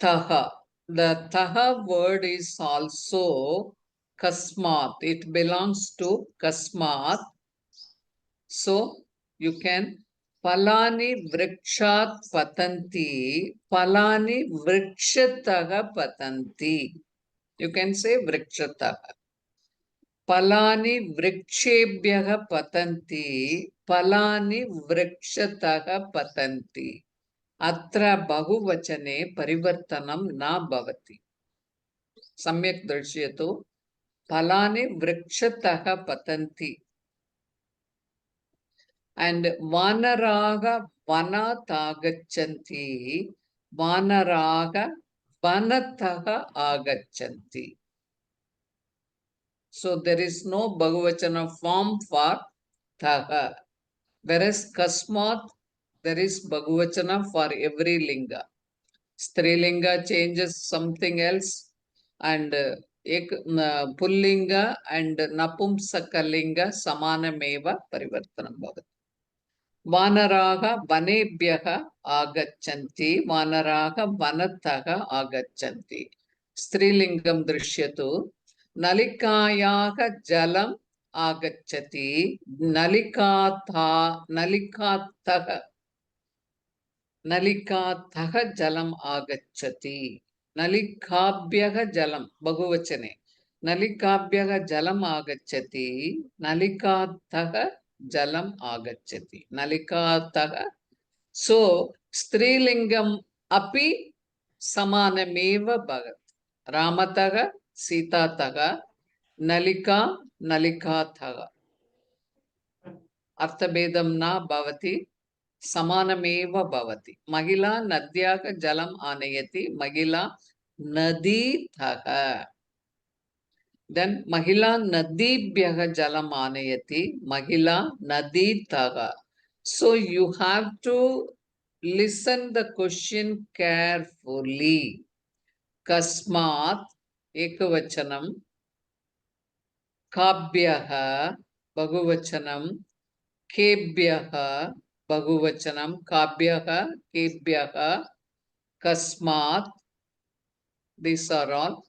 A: taha. The taha word is also kasmat. It belongs to kasmat. So you can palani vrikshat patanti, palani vrikshataha patanti. You can say vrikshataha. Palani vrikshebhyaha patanti, palani vrikshataha patanti. Atra bahuvachane parivartanam na bhavati. Samyak drishyato palani vrikshataha patanti. And vanaraga vanatagachanti, vanaraga vanataha agachanti. So there is no Bhagavachana form for taha. Whereas kasmat, there is Bhagavachana for every linga. Strilinga changes something else, and pullinga and napumsakalinga samanameva parivartanam bhavati. Vanaraga vanebhyaha agachanti, vanaraga vanataha agachanti. Strilingam drishyatu, nalikayaha jalam agacchati, nalikataha jalam agacchati, nalikabhyaha jalam, bahuvachane, nalikabhyaha jalam agacchati, nalikataha jalam agacchati, nalikataha. So strilingam api samanameva bhavat. Ramataha, Sitataha, nalika, nalikataha. Arthabedam na bhavati, samanameva bhavati. Mahila nadyaha jalam anayati, mahila naditaha. Then mahila nadibhyaha jalam anayati, mahila naditaha. So you have to listen the question carefully. Kasmat ekavachanam, kabhyaha bahuvachanam, kebhyaha bahuvachanam, kabhyaha kebhyaha, kasmat. These are all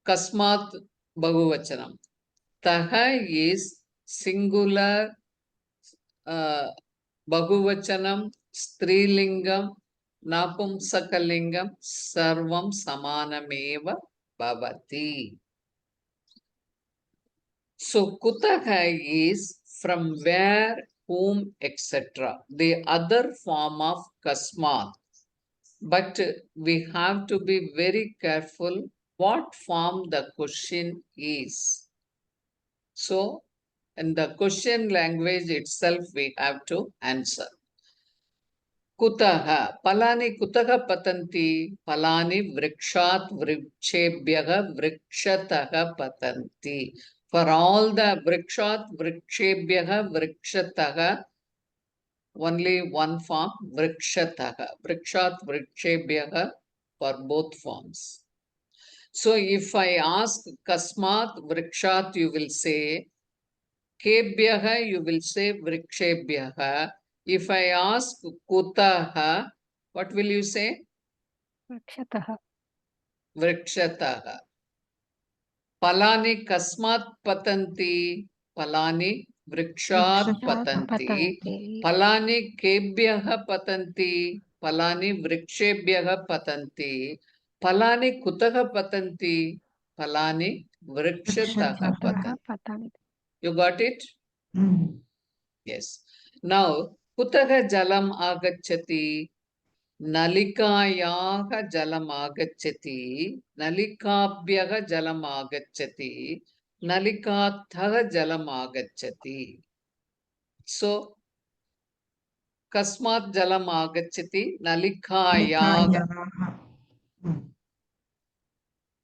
A: kasmat bahuvachanam. Taha is singular, bahuvachanam, strilingam, napumsakalingam, sarvam samanameva bhavati. So kutaha is from where, whom, etc. The other form of kasmat. But we have to be very careful what form the question is. So in the question language itself we have to answer. Kutaha, palani kutaha patanti, palani vrikshat vrikshebhyaha vrikshataha patanti. For all the vrikshat vrikshebhyaha vrikshataha, only one form, vrikshataha. Vrikshat vrikshebhyaha for both forms. So if I ask kasmat vrikshat, you will say kebhyaha, you will say vrikshebhyaha. If I ask kutaha, what will you say?
E: Rakshataha.
A: Vrikshataha. Palani kasmat patanti, palani vrikshat
C: Vrikshat
A: patanti,
E: patanti.
A: palani kebhyaha patanti, palani vrikshebhyaha patanti, palani kutaha patanti, palani vrikshataha patanti.
E: Patanti.
A: You got it?
C: Mm.
A: Yes. Now, kutaha jalam agacchati, nalikayaha jalam agacchati, nalikabhyaha jalam agacchati, nalikathaha jalam agacchati. So, kasmat jalam agacchati, nalikayaha,
C: Nalikayaha.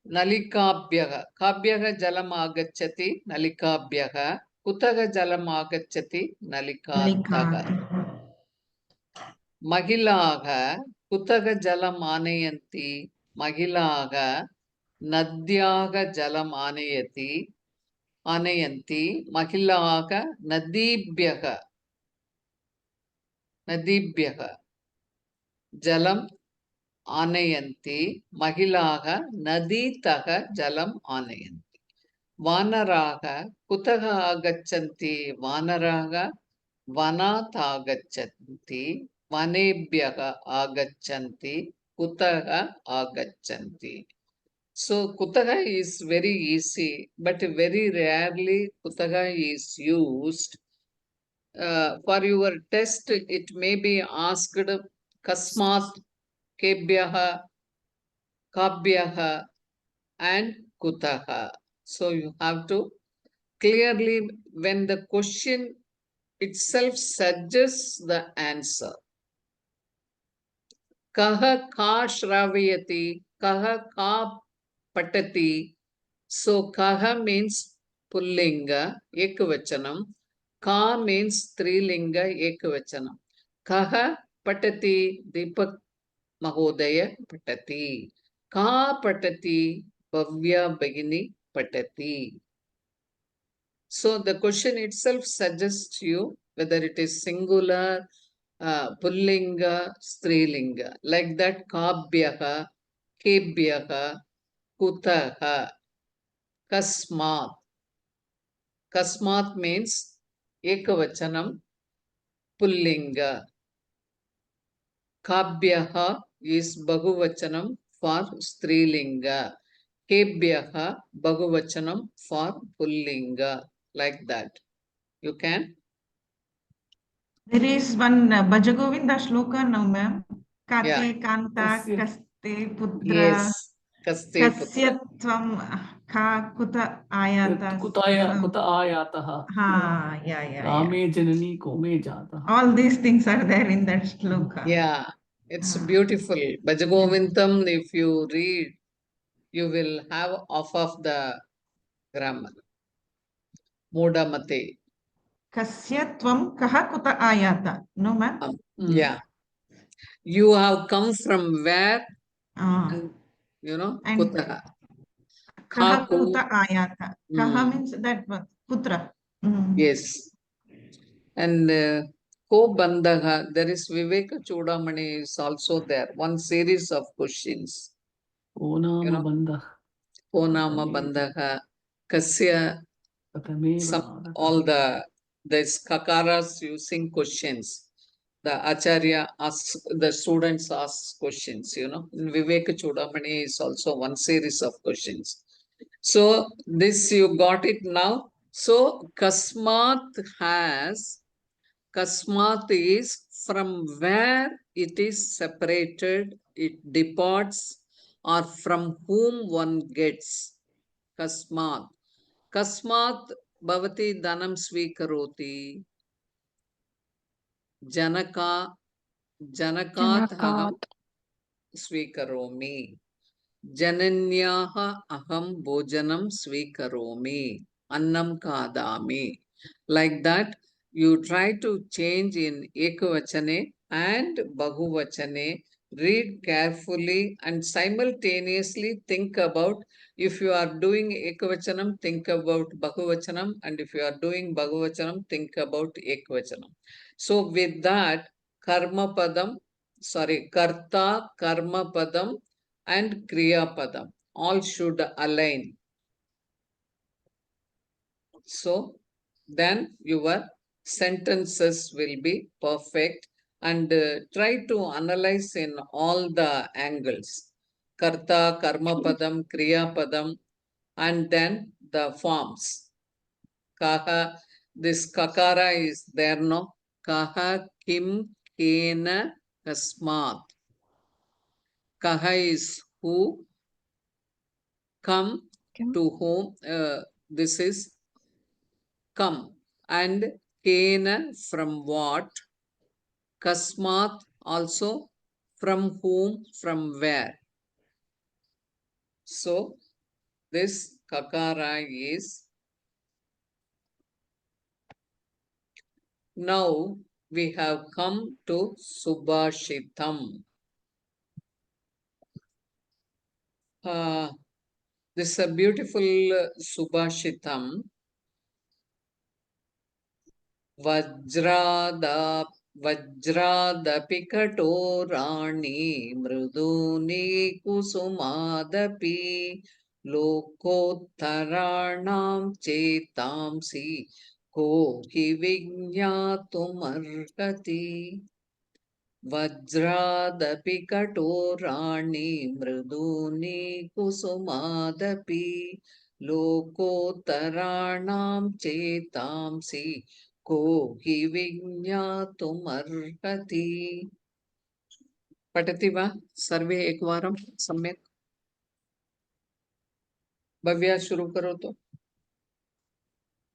A: nalikabhyaha, kabhyaha jalam agacchati, nalikabhyaha, kutaha jalam agacchati, nalikathaha.
C: Nalikataha.
A: Magilaga Kutaga Jalam Anayanti. Magilaga Nadyaga Jalam Anayanti. Magilaga Nadibyaga Jalam Anayanti. Magilaga Naditaga Jalam Anayanti. Vanaraga Kutaga Agachanti. Vanaraga Vanat Agachanti. Vanebhyaga Agachanti. Kutaga Agachanti. So Kutaga is very easy, but very rarely Kutaga is used. For your test, it may be asked Kasmat, Kebhyaha, Kabhyaha, and Kutaha. So you have to clearly, when the question itself suggests the answer. Kaha ka shravayati, kaha ka patati. So kaha means pullinga, ekavachanam. Ka means strilinga, ekavachanam. Kaha patati, Deepak Mahodaya patati. Ka patati, Bhavya Bhagini patati. So the question itself suggests you whether it is singular, pullinga, strilinga. Like that, kabhyaha, kebhyaha, kutaha, kasmat. Kasmat means ekavachanam, pullinga. Kabhyaha is bahuvachanam for strilinga. Kebhyaha, bahuvachanam for pullinga. Like that. You can?
C: There is one Bhajagovinda shloka now, ma'am.
A: Yeah.
C: Kate Kanta
B: Kasya.
C: Kaste Putra
A: Yes. Kaste putra.
C: Kasyatvam Ka Kuta Ayata.
B: Kuta ayataha.
C: Ha, yeah.
B: Kame janani kome jataha.
C: All these things are there in that shloka.
A: Yeah. It's
C: Ah.
A: beautiful. Bhajagovintam, if you read, you will have off of the grammar. Modamate.
C: Kasyatvam Kaha Kuta Ayata. No, ma'am?
A: Yeah. You have come from where?
C: Ah.
A: And, you know,
C: And
A: kutaha.
C: Kaha
A: Kaku.
C: Kuta Ayata. Kaha means that one. Putra. Mm.
A: Yes. And Ko Bandaha, there is Viveka Chudamani is also there. One series of questions.
B: Onama bandha.
A: Ko Nama Bandaha, Kasya, some, all the kakaras using questions. The Acharya asks, the students ask questions, you know. In Viveka Chudamani is also one series of questions. So this you got it now. So Kasmat is from where it is separated, it departs, or from whom one gets. Kasmat. Kasmat bhavati dhanam svikaroti. Janakat aham svikaromi. Jananyaha aham bhojanam svikaromi. Annam kadami. Like that, you try to change in ekavachane and bahuvachane. Read carefully and simultaneously think about, if you are doing ekavachanam, think about bahuvachanam, and if you are doing bahuvachanam, think about ekavachanam. So with that, karma padam, karta, karma padam, and kriya padam all should align. So then your sentences will be perfect, and try to analyze in all the angles. Karta, karma padam, kriya padam, and then the forms. Kaha, this kakara is there, no? Kaha, kim, kena, kasmat. Kaha is who, come, to whom, this is come, and kena, from what, kasmat, also from whom, from where. So this kakara is. Now we have come to Subhashitam. This is a beautiful Subhashitam. Vajradapi katorani mruduni kusumadapi lokottaranam chetamsi ko hi vignatumarhati. Vajradapi katorani mruduni kusumadapi lokottaranam chetamsi ko hi vignatumarhati. पठति वा सर्वे एकवारं सम्यक्? भव्या शुरू करोतु।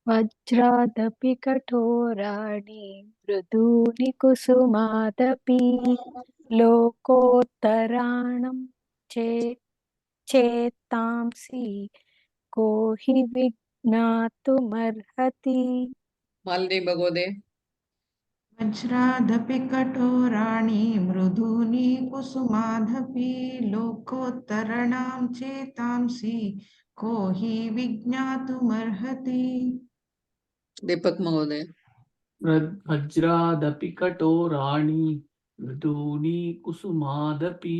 E: वज्रादपि कठोराणि मृदूनि कुसुमादपि लोकोत्तराणं चेतांसि को हि विज्ञातुमर्हति।
A: मालिनी भगवते।
C: वज्रादपि कठोराणि मृदूनि कुसुमादपि लोकोत्तरणां चेतांसि को हि विज्ञातुमर्हति।
A: दीपक महोदय।
B: वज्रादपि कठोराणि मृदूनि कुसुमादपि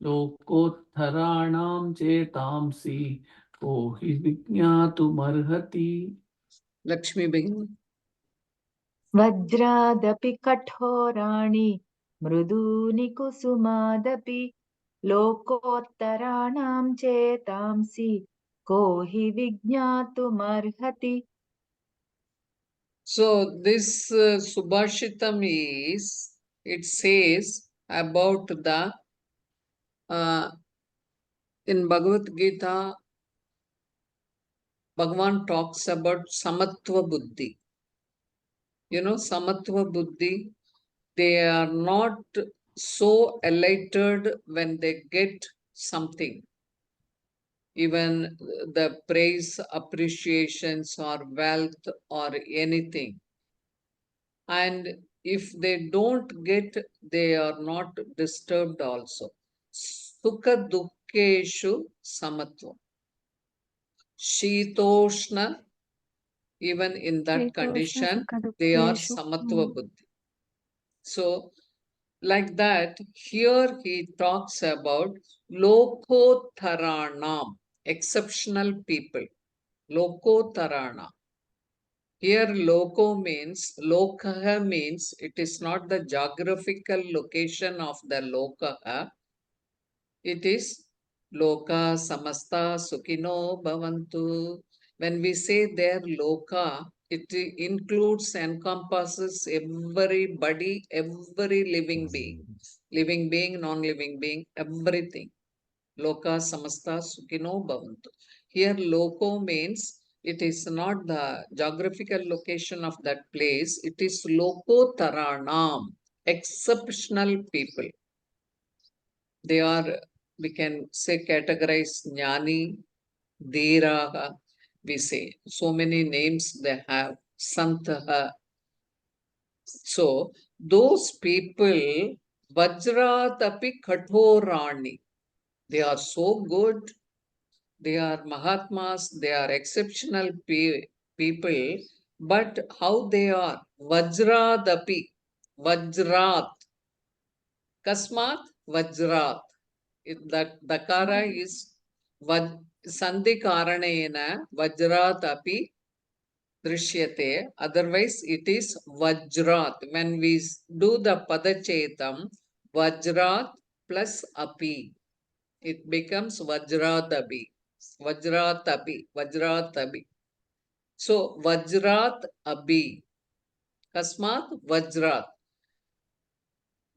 B: लोकोत्तराणां चेतांसि को हि विज्ञातुमर्हति।
A: लक्ष्मी भगिनी।
D: वज्रादपि कठोराणि मृदूनि कुसुमादपि लोकोत्तराणां चेतांसि को हि विज्ञातुमर्हति।
A: So this Subhashitam is, it says about the, in Bhagavad Gita, Bhagavan talks about Samatva Buddhi. You know, Samatva Buddhi, they are not so elated when they get something. Even the praise, appreciations, or wealth, or anything. And if they don't get, they are not disturbed also. Sukha dukkeshu samatva. Shitoshna, even in that condition, they are samatva buddhi. So, like that, here he talks about lokotharanam, exceptional people. Lokotharana. Here loko means, lokaha means, it is not the geographical location of the lokaha. It is loka samasta sukhino bhavantu. When we say there loka, it includes, encompasses everybody, every living being, non-living being, everything. Loka samasta sukhino bhavantu. Here loko means it is not the geographical location of that place. It is lokotaranam, exceptional people. They are, we can say, categorized jnani, dhiraha, we say. So many names they have, santaha. So those people, vajratapi kathorani, they are so good. They are Mahatmas, they are exceptional people, but how they are? Vajradapi, Vajrat. Kasmat, Vajrat. That Dakara is Sandhi Karanena, Vajrat api Drishyate. Otherwise, it is Vajrat. When we do the Padachetam, Vajrat plus api, it becomes Vajratapi. Vajratapi. So, Vajrat Abhi. Kasmat Vajrat.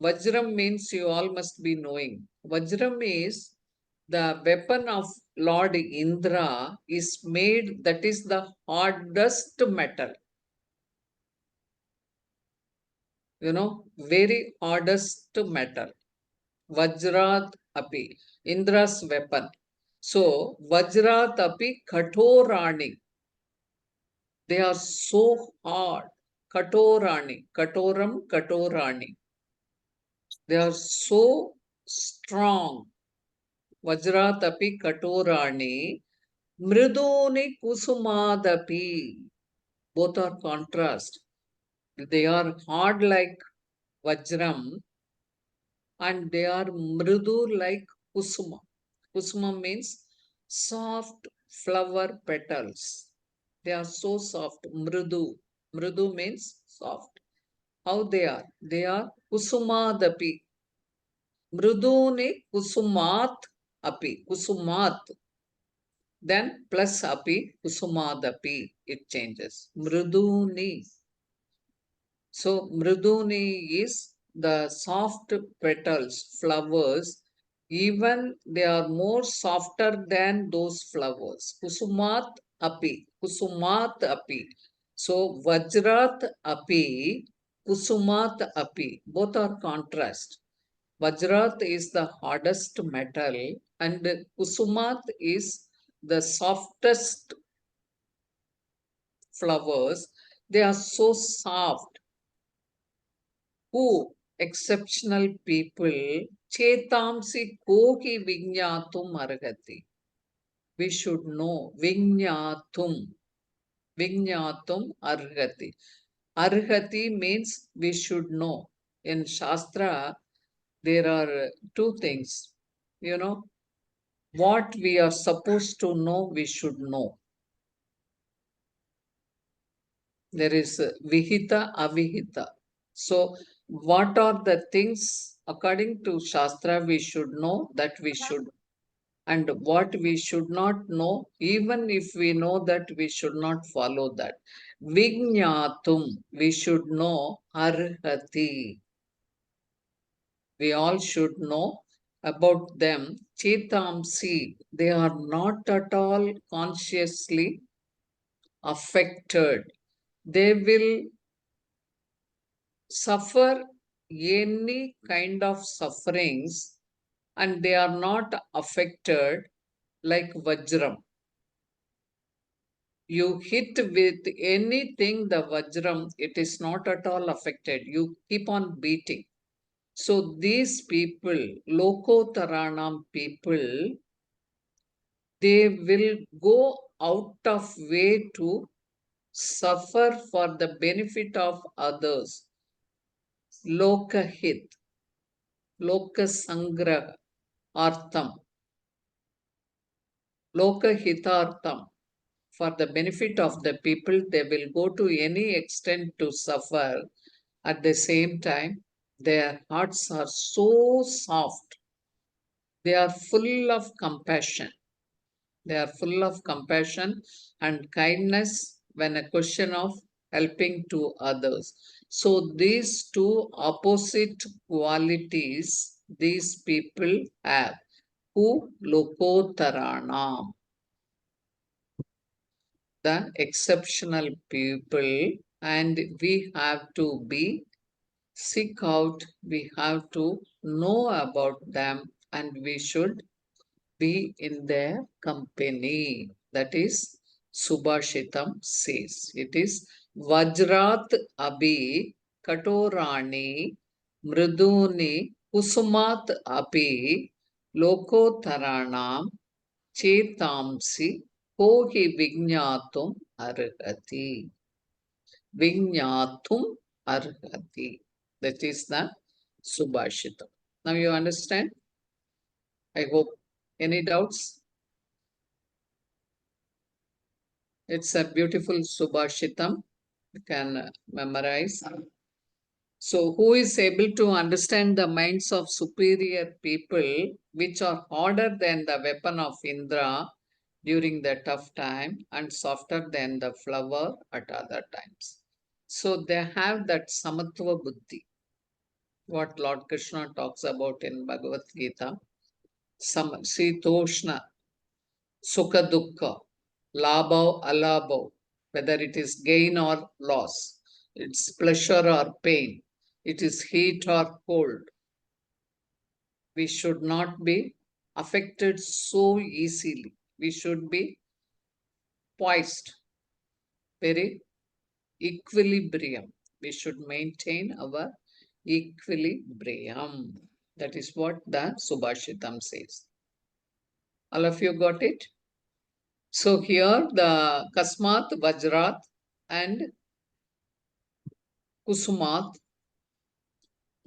A: Vajram means you all must be knowing. Vajram is the weapon of Lord Indra is made, that is the hardest metal. You know, very hardest metal. Vajrat Api. Indra's weapon. So, Vajrat Api Kathorani. They are so hard. Katorani, Katoram, Katorani. They are so strong. Vajratapi Katorani, Mriduni Kusumadapi. Both are contrast. They are hard like Vajram and they are Mridu like Kusuma. Kusuma means soft flower petals. They are so soft. Mridu. Mridu means soft. How they are? They are Kusumadapi. Mriduni Kusumat api. Kusumat. Then plus api, Kusumadapi. It changes. Mriduni. So Mriduni is the soft petals, flowers. Even they are more softer than those flowers. Kusumat api. Kusumat api. So Vajrat api, Kusumat api. Both are contrast. Vajrat is the hardest metal and Kusumat is the softest flowers. They are so soft. Who? Exceptional people. Chetamsi kohi vinyatum arhati. We should know. Vinyatum. Vinyatum arhati. Arhati means we should know. In Shastra, there are two things. You know, what we are supposed to know, we should know. There is Vihita, Avihita. So, what are the things according to Shastra we should know, that we should, and what we should not know, even if we know that, we should not follow that. Vignyatum, we should know Arhati. We all should know about them. Chetamsi, they are not at all consciously affected. They will suffer any kind of sufferings and they are not affected like Vajram. You hit with anything, the Vajram, it is not at all affected. You keep on beating. So these people, Lokotaranam people, they will go out of way to suffer for the benefit of others. Lokahit, Lokasangraha, Artham, Lokahitartham. For the benefit of the people, they will go to any extent to suffer. At the same time, their hearts are so soft. They are full of compassion. They are full of compassion and kindness when a question of helping to others. So these two opposite qualities these people have. Who? Lokotaranam. The exceptional people, and we have to be seek out, we have to know about them, and we should be in their company. That is Subhashitam says. It is Vajrat Abhi Katorani Mriduni Kusumat Abhi Lokotaranam Chetamsi Kohi Vignatum Arhati. Vignatum Arhati. That is the Subhashitam. Now you understand? I hope. Any doubts? It's a beautiful Subhashitam. You can memorize. So, who is able to understand the minds of superior people, which are harder than the weapon of Indra during the tough time and softer than the flower at other times? So, they have that Samatva Buddhi, what Lord Krishna talks about in Bhagavad Gita. Sitoshna, Sukha Dukkha, Labhav, Alabhav, whether it is gain or loss, it's pleasure or pain, it is heat or cold. We should not be affected so easily. We should be poised, very equilibrium. We should maintain our equilibrium. That is what the Subhashitam says. All of you got it? So here the Kasmat, Vajrat and Kusumat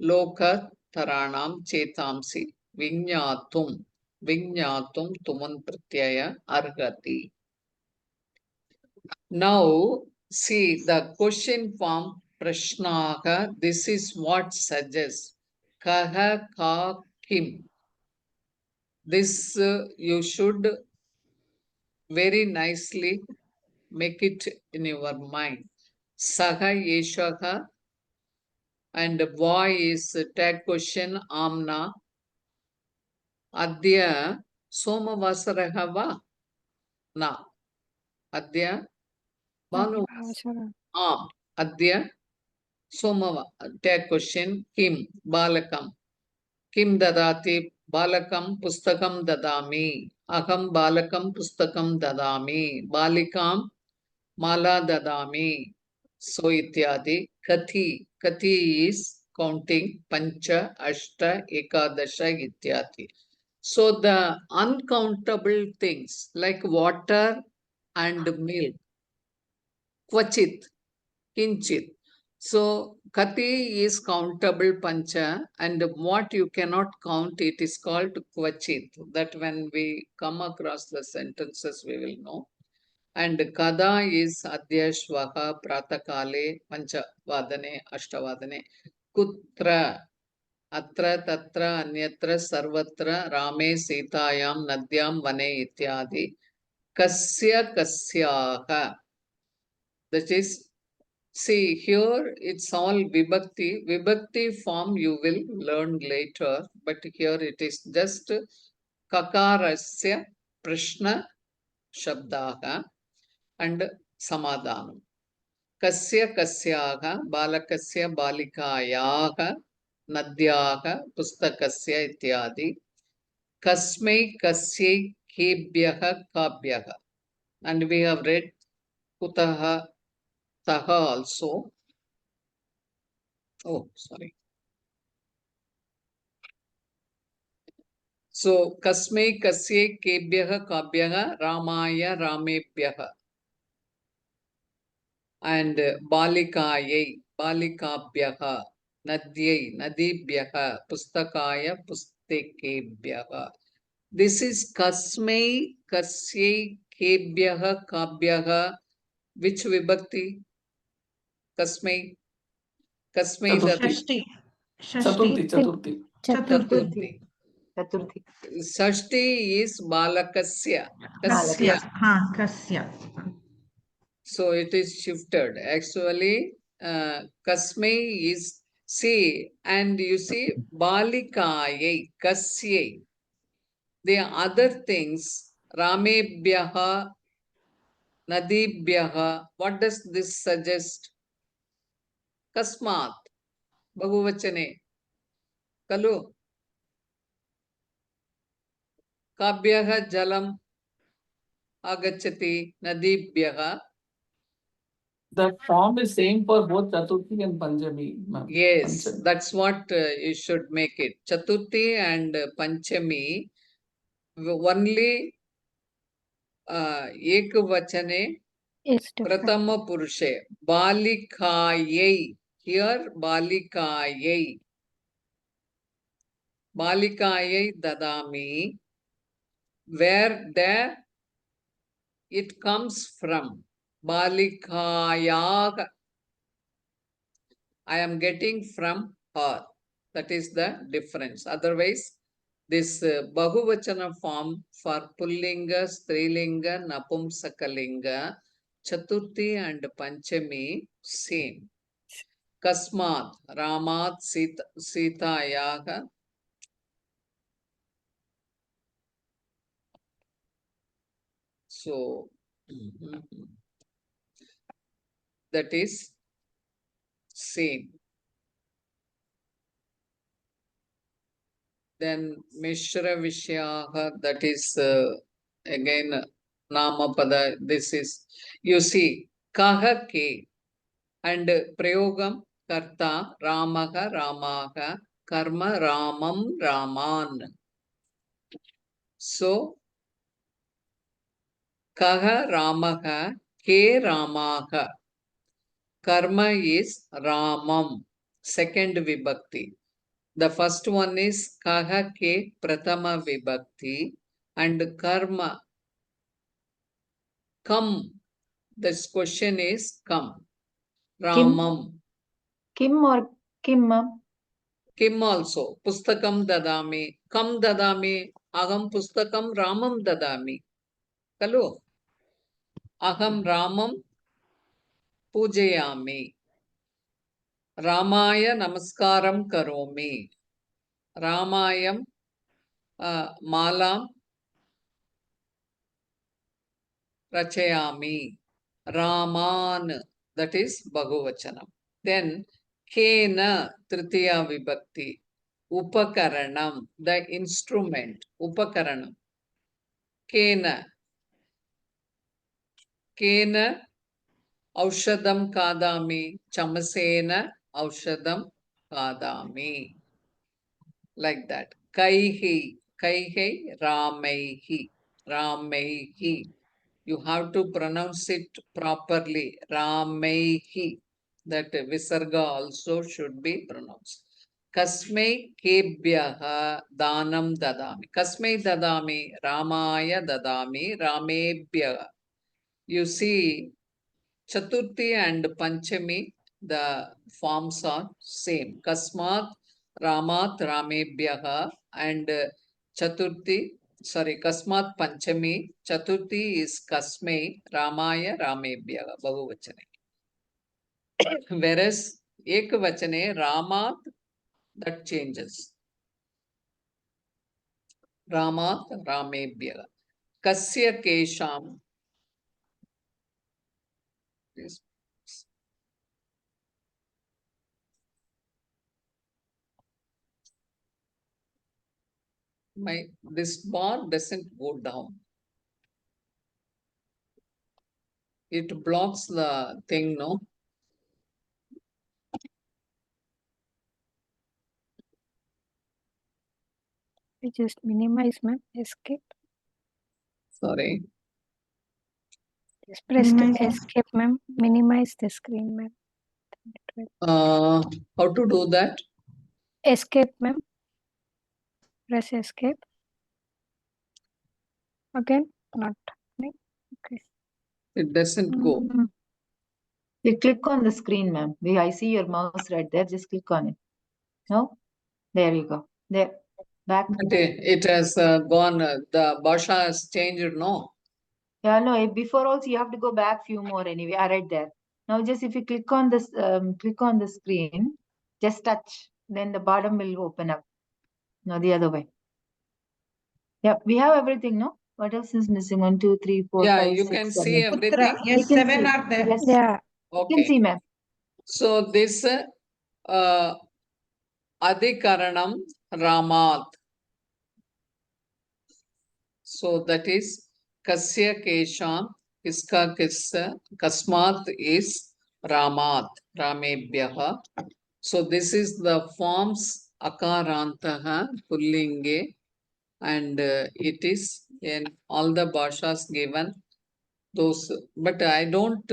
A: Loka Taranam Chetamsi Vinyatum Tuman Pratyaya Argati. Now see the question form Prashnaha. This is what suggests Kaha Ka Kim. This you should very nicely make it in your mind. Saha Yeshaha and why is tag question Amna. Adya Somavasaraha va? Na. Adya Banu. Adya Somava. Tag question Kim Balakam. Kim dadati balakam pustakam dadami. Aham balakam pustakam dadami. Balikam mala dadami. So ityadi. Kati. Kati is counting pancha, ashta, ekadasha ityadi. So the uncountable things like water and milk. Kvachit. Kinchit. So, Kati is countable pancha, and what you cannot count, it is called Kvachit. That when we come across the sentences, we will know. And Kada is Adya Shvaha Pratakale Pancha Vadane Ashtavadane. Kutra Atra Tatra Anyatra Sarvatra Rame Sitayam Nadyam Vane Ityadi. Kasya Kasyaha. That is, see, here it's all vibhakti. Vibhakti form you will learn later, but here it is just kakarasya prashna shabdaha and samadhanam. Kasya kasyaha balakasya balikayaha nadyaha pustakasya ityadi. Kasmai kasyai kebhyaha kabhyaha. And we have read kutaha taha also. Oh, sorry. So, kasme kasye kebhyaha kabhyaha ramaya ramebhyaha. And balikayai balikabhyaha nadyai nadibhyaha pustakaya pustekebhyaha. This is kasme kasye kebhyaha kabhyaha. Which vibhakti? Kasme. Kasme
B: Chaturthi.
C: Shashti.
B: Chaturthi.
A: Chaturthi.
D: Chaturthi.
A: Shashti is balakasya.
C: Kasya.
A: Kasya.
C: Kasya.
A: So it is shifted. Actually, kasmai is see, and you see balikayai, kasyai. The other things, ramebhyaha, nadibhyaha. What does this suggest? Kasmat, bahuvachane. Kalu. Kabhyaha jalam agachati, nadibhyaha.
B: The form is same for both Chaturthi and Panchami, ma'am.
A: Yes,
B: Panchami.
A: that's what you should make it. Chaturthi and Panchami, only ekvachane
E: Is different.
A: pratama purushe. Balikayai. Here, balikayai. Balikayai dadami. Where there it comes from. Balikayag. I am getting from her. That is the difference. Otherwise, this Bahuvachana form for Pullinga, Strilinga, Napumsakalinga, Chaturthi and Panchami, same. Kasmat, Ramat, Sitayaga. So, that is same. Then Mishra Vishyaha, that is again Namapada. This is, you see, Kaha Ke. and prayogam karta ramaha ramaha karma ramam raman. So kaha ramaha ke ramaha. Karma is ramam, second vibhakti. The first one is kaha ke pratama vibhakti, and karma come. This question is come. Ramam.
D: Kim or Kim, ma'am?
A: Kim also. Pustakam dadami. Kam dadami. Aham pustakam ramam dadami. Kalu. Aham ramam pujayami. Ramaya namaskaram karomi. Ramayam malam rachayami. Raman, that is Bhagavachanam. Then Kena, Tritiya Vibhakti. Upakaranam, the instrument. Upakaranam. Kena. Kena Aushadam Kadami. Chamasena Aushadam Kadami. Like that. Kaihi. Kaihi Ramaihi. Ramaihi. You have to pronounce it properly. Ramaihi. That visarga also should be pronounced. Kasmai kebhyaha danam dadami. Kasmai dadami. Ramaya dadami. Ramebhyaha. You see, Chaturthi and Panchami, the forms are same. Kasmat Ramat Ramebhyaha and Chaturthi. Sorry, Kasmat Panchami, Chaturthi is Kasmai, Ramaya, Ramebhyaha, Bahuvachane. Whereas Ekavachane, Ramat, that changes. Ramat, Ramebhyaha. Kasya Kesham. Please. This bar doesn't go down. It blocks the thing, no?
E: I just minimize, ma'am. Escape.
A: Sorry.
E: Just press
C: Minimize.
E: escape, ma'am. Minimize the screen, ma'am.
A: How to do that?
E: Escape, ma'am. Press escape. Again, not. Okay.
A: It doesn't go.
D: Mm. You click on the screen, ma'am. I see your mouse right there. Just click on it. No? There you go. There. Back.
A: But it has gone, the Bhasha has changed, no?
D: Yeah, no, before also you have to go back few more anyway. Right there. Now just if you click on this, click on the screen, just touch, then the bottom will open up. No, the other way. Yeah, we have everything, no? What else is missing? 1, 2, 3, 4,
A: Yeah,
D: 5,
A: you
D: 6,
A: can
D: 7.
A: see
C: Putra,
A: everything.
C: yes,
D: We can
C: 7
D: see.
C: are there.
D: Yes,
E: Yeah.
D: you can
A: Okay.
D: see, ma'am.
A: So this Adhikaranam Ramat. So that is Kasya Kesham, Kiska Kissa, Kasmat is Ramat, Ramebhyaha. So this is the forms Akarantaha, Pullinge, and it is in all the bhashas given those, but I don't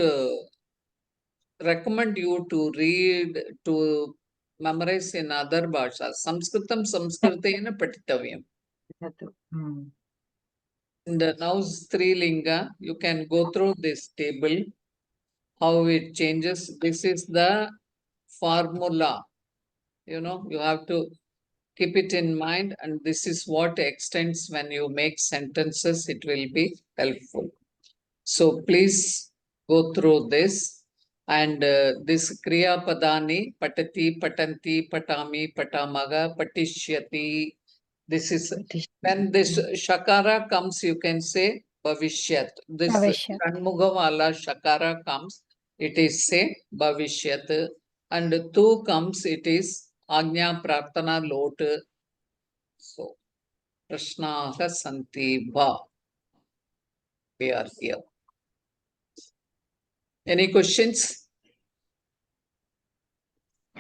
A: recommend you to read, to memorize in other bhashas. Sanskritam Sanskritena Patitavyam.
D: Hmm.
A: And now Strilinga, you can go through this table, how it changes. This is the formula. You know, you have to keep it in mind, and this is what extends when you make sentences, it will be helpful. So please go through this, and this Kriya Padani, Patati, Patanti, Patami, Patamaga, Patishyati. This is when this Shakara comes, you can say Bhavishyat. This
E: Bhavishyat.
A: Shanmugavala Shakara comes, it is say Bhavishyat. And Tu comes, it is Agnya Prarthana Lot. So, Prashnaha Santi Bha. We are here. Any questions?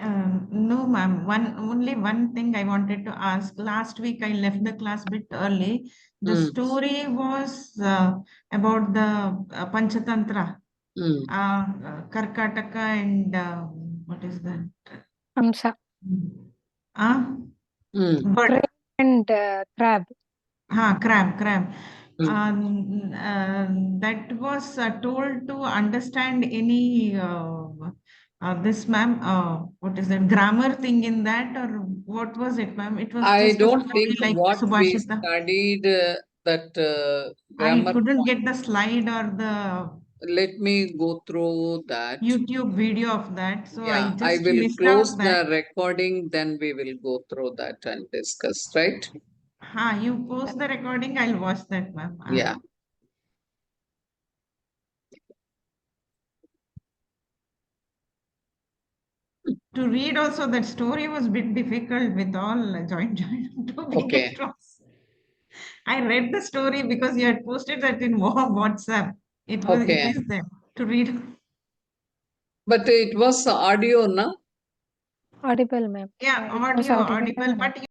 C: No, ma'am. Only one thing I wanted to ask. Last week I left the class bit early. The
A: Mm.
C: story was about the Panchatantra,
A: Mm.
C: Karkataka and what is that?
E: Amsa,
A: Mm.
C: Bird.
E: crane and crab.
C: Crab.
A: Mm.
C: That was told to understand any this ma'am. What is that grammar thing in that, or what was it, ma'am? It was
A: I
C: just a
A: don't
C: story
A: think
C: like
A: what we
C: Subhashita.
A: studied that
C: I
A: grammar
C: couldn't
A: point.
C: get the slide or the
A: Let me go through that.
C: YouTube video of that, so I
A: Yeah, I
C: just
A: will
C: missed
A: close
C: out that.
A: the recording, then we will go through that and discuss, right?
C: You post the recording, I'll watch that, ma'am.
A: Yeah.
C: To read also, that story was a bit difficult with all joint to be
A: Okay.
C: across. I read the story because you had posted that in WhatsApp. It
A: Okay.
C: is there to read.
A: But it was audio, na?
E: Audible, ma'am.
C: Yeah,
E: It was
C: audio,
E: audible,
C: audible,
E: and
C: but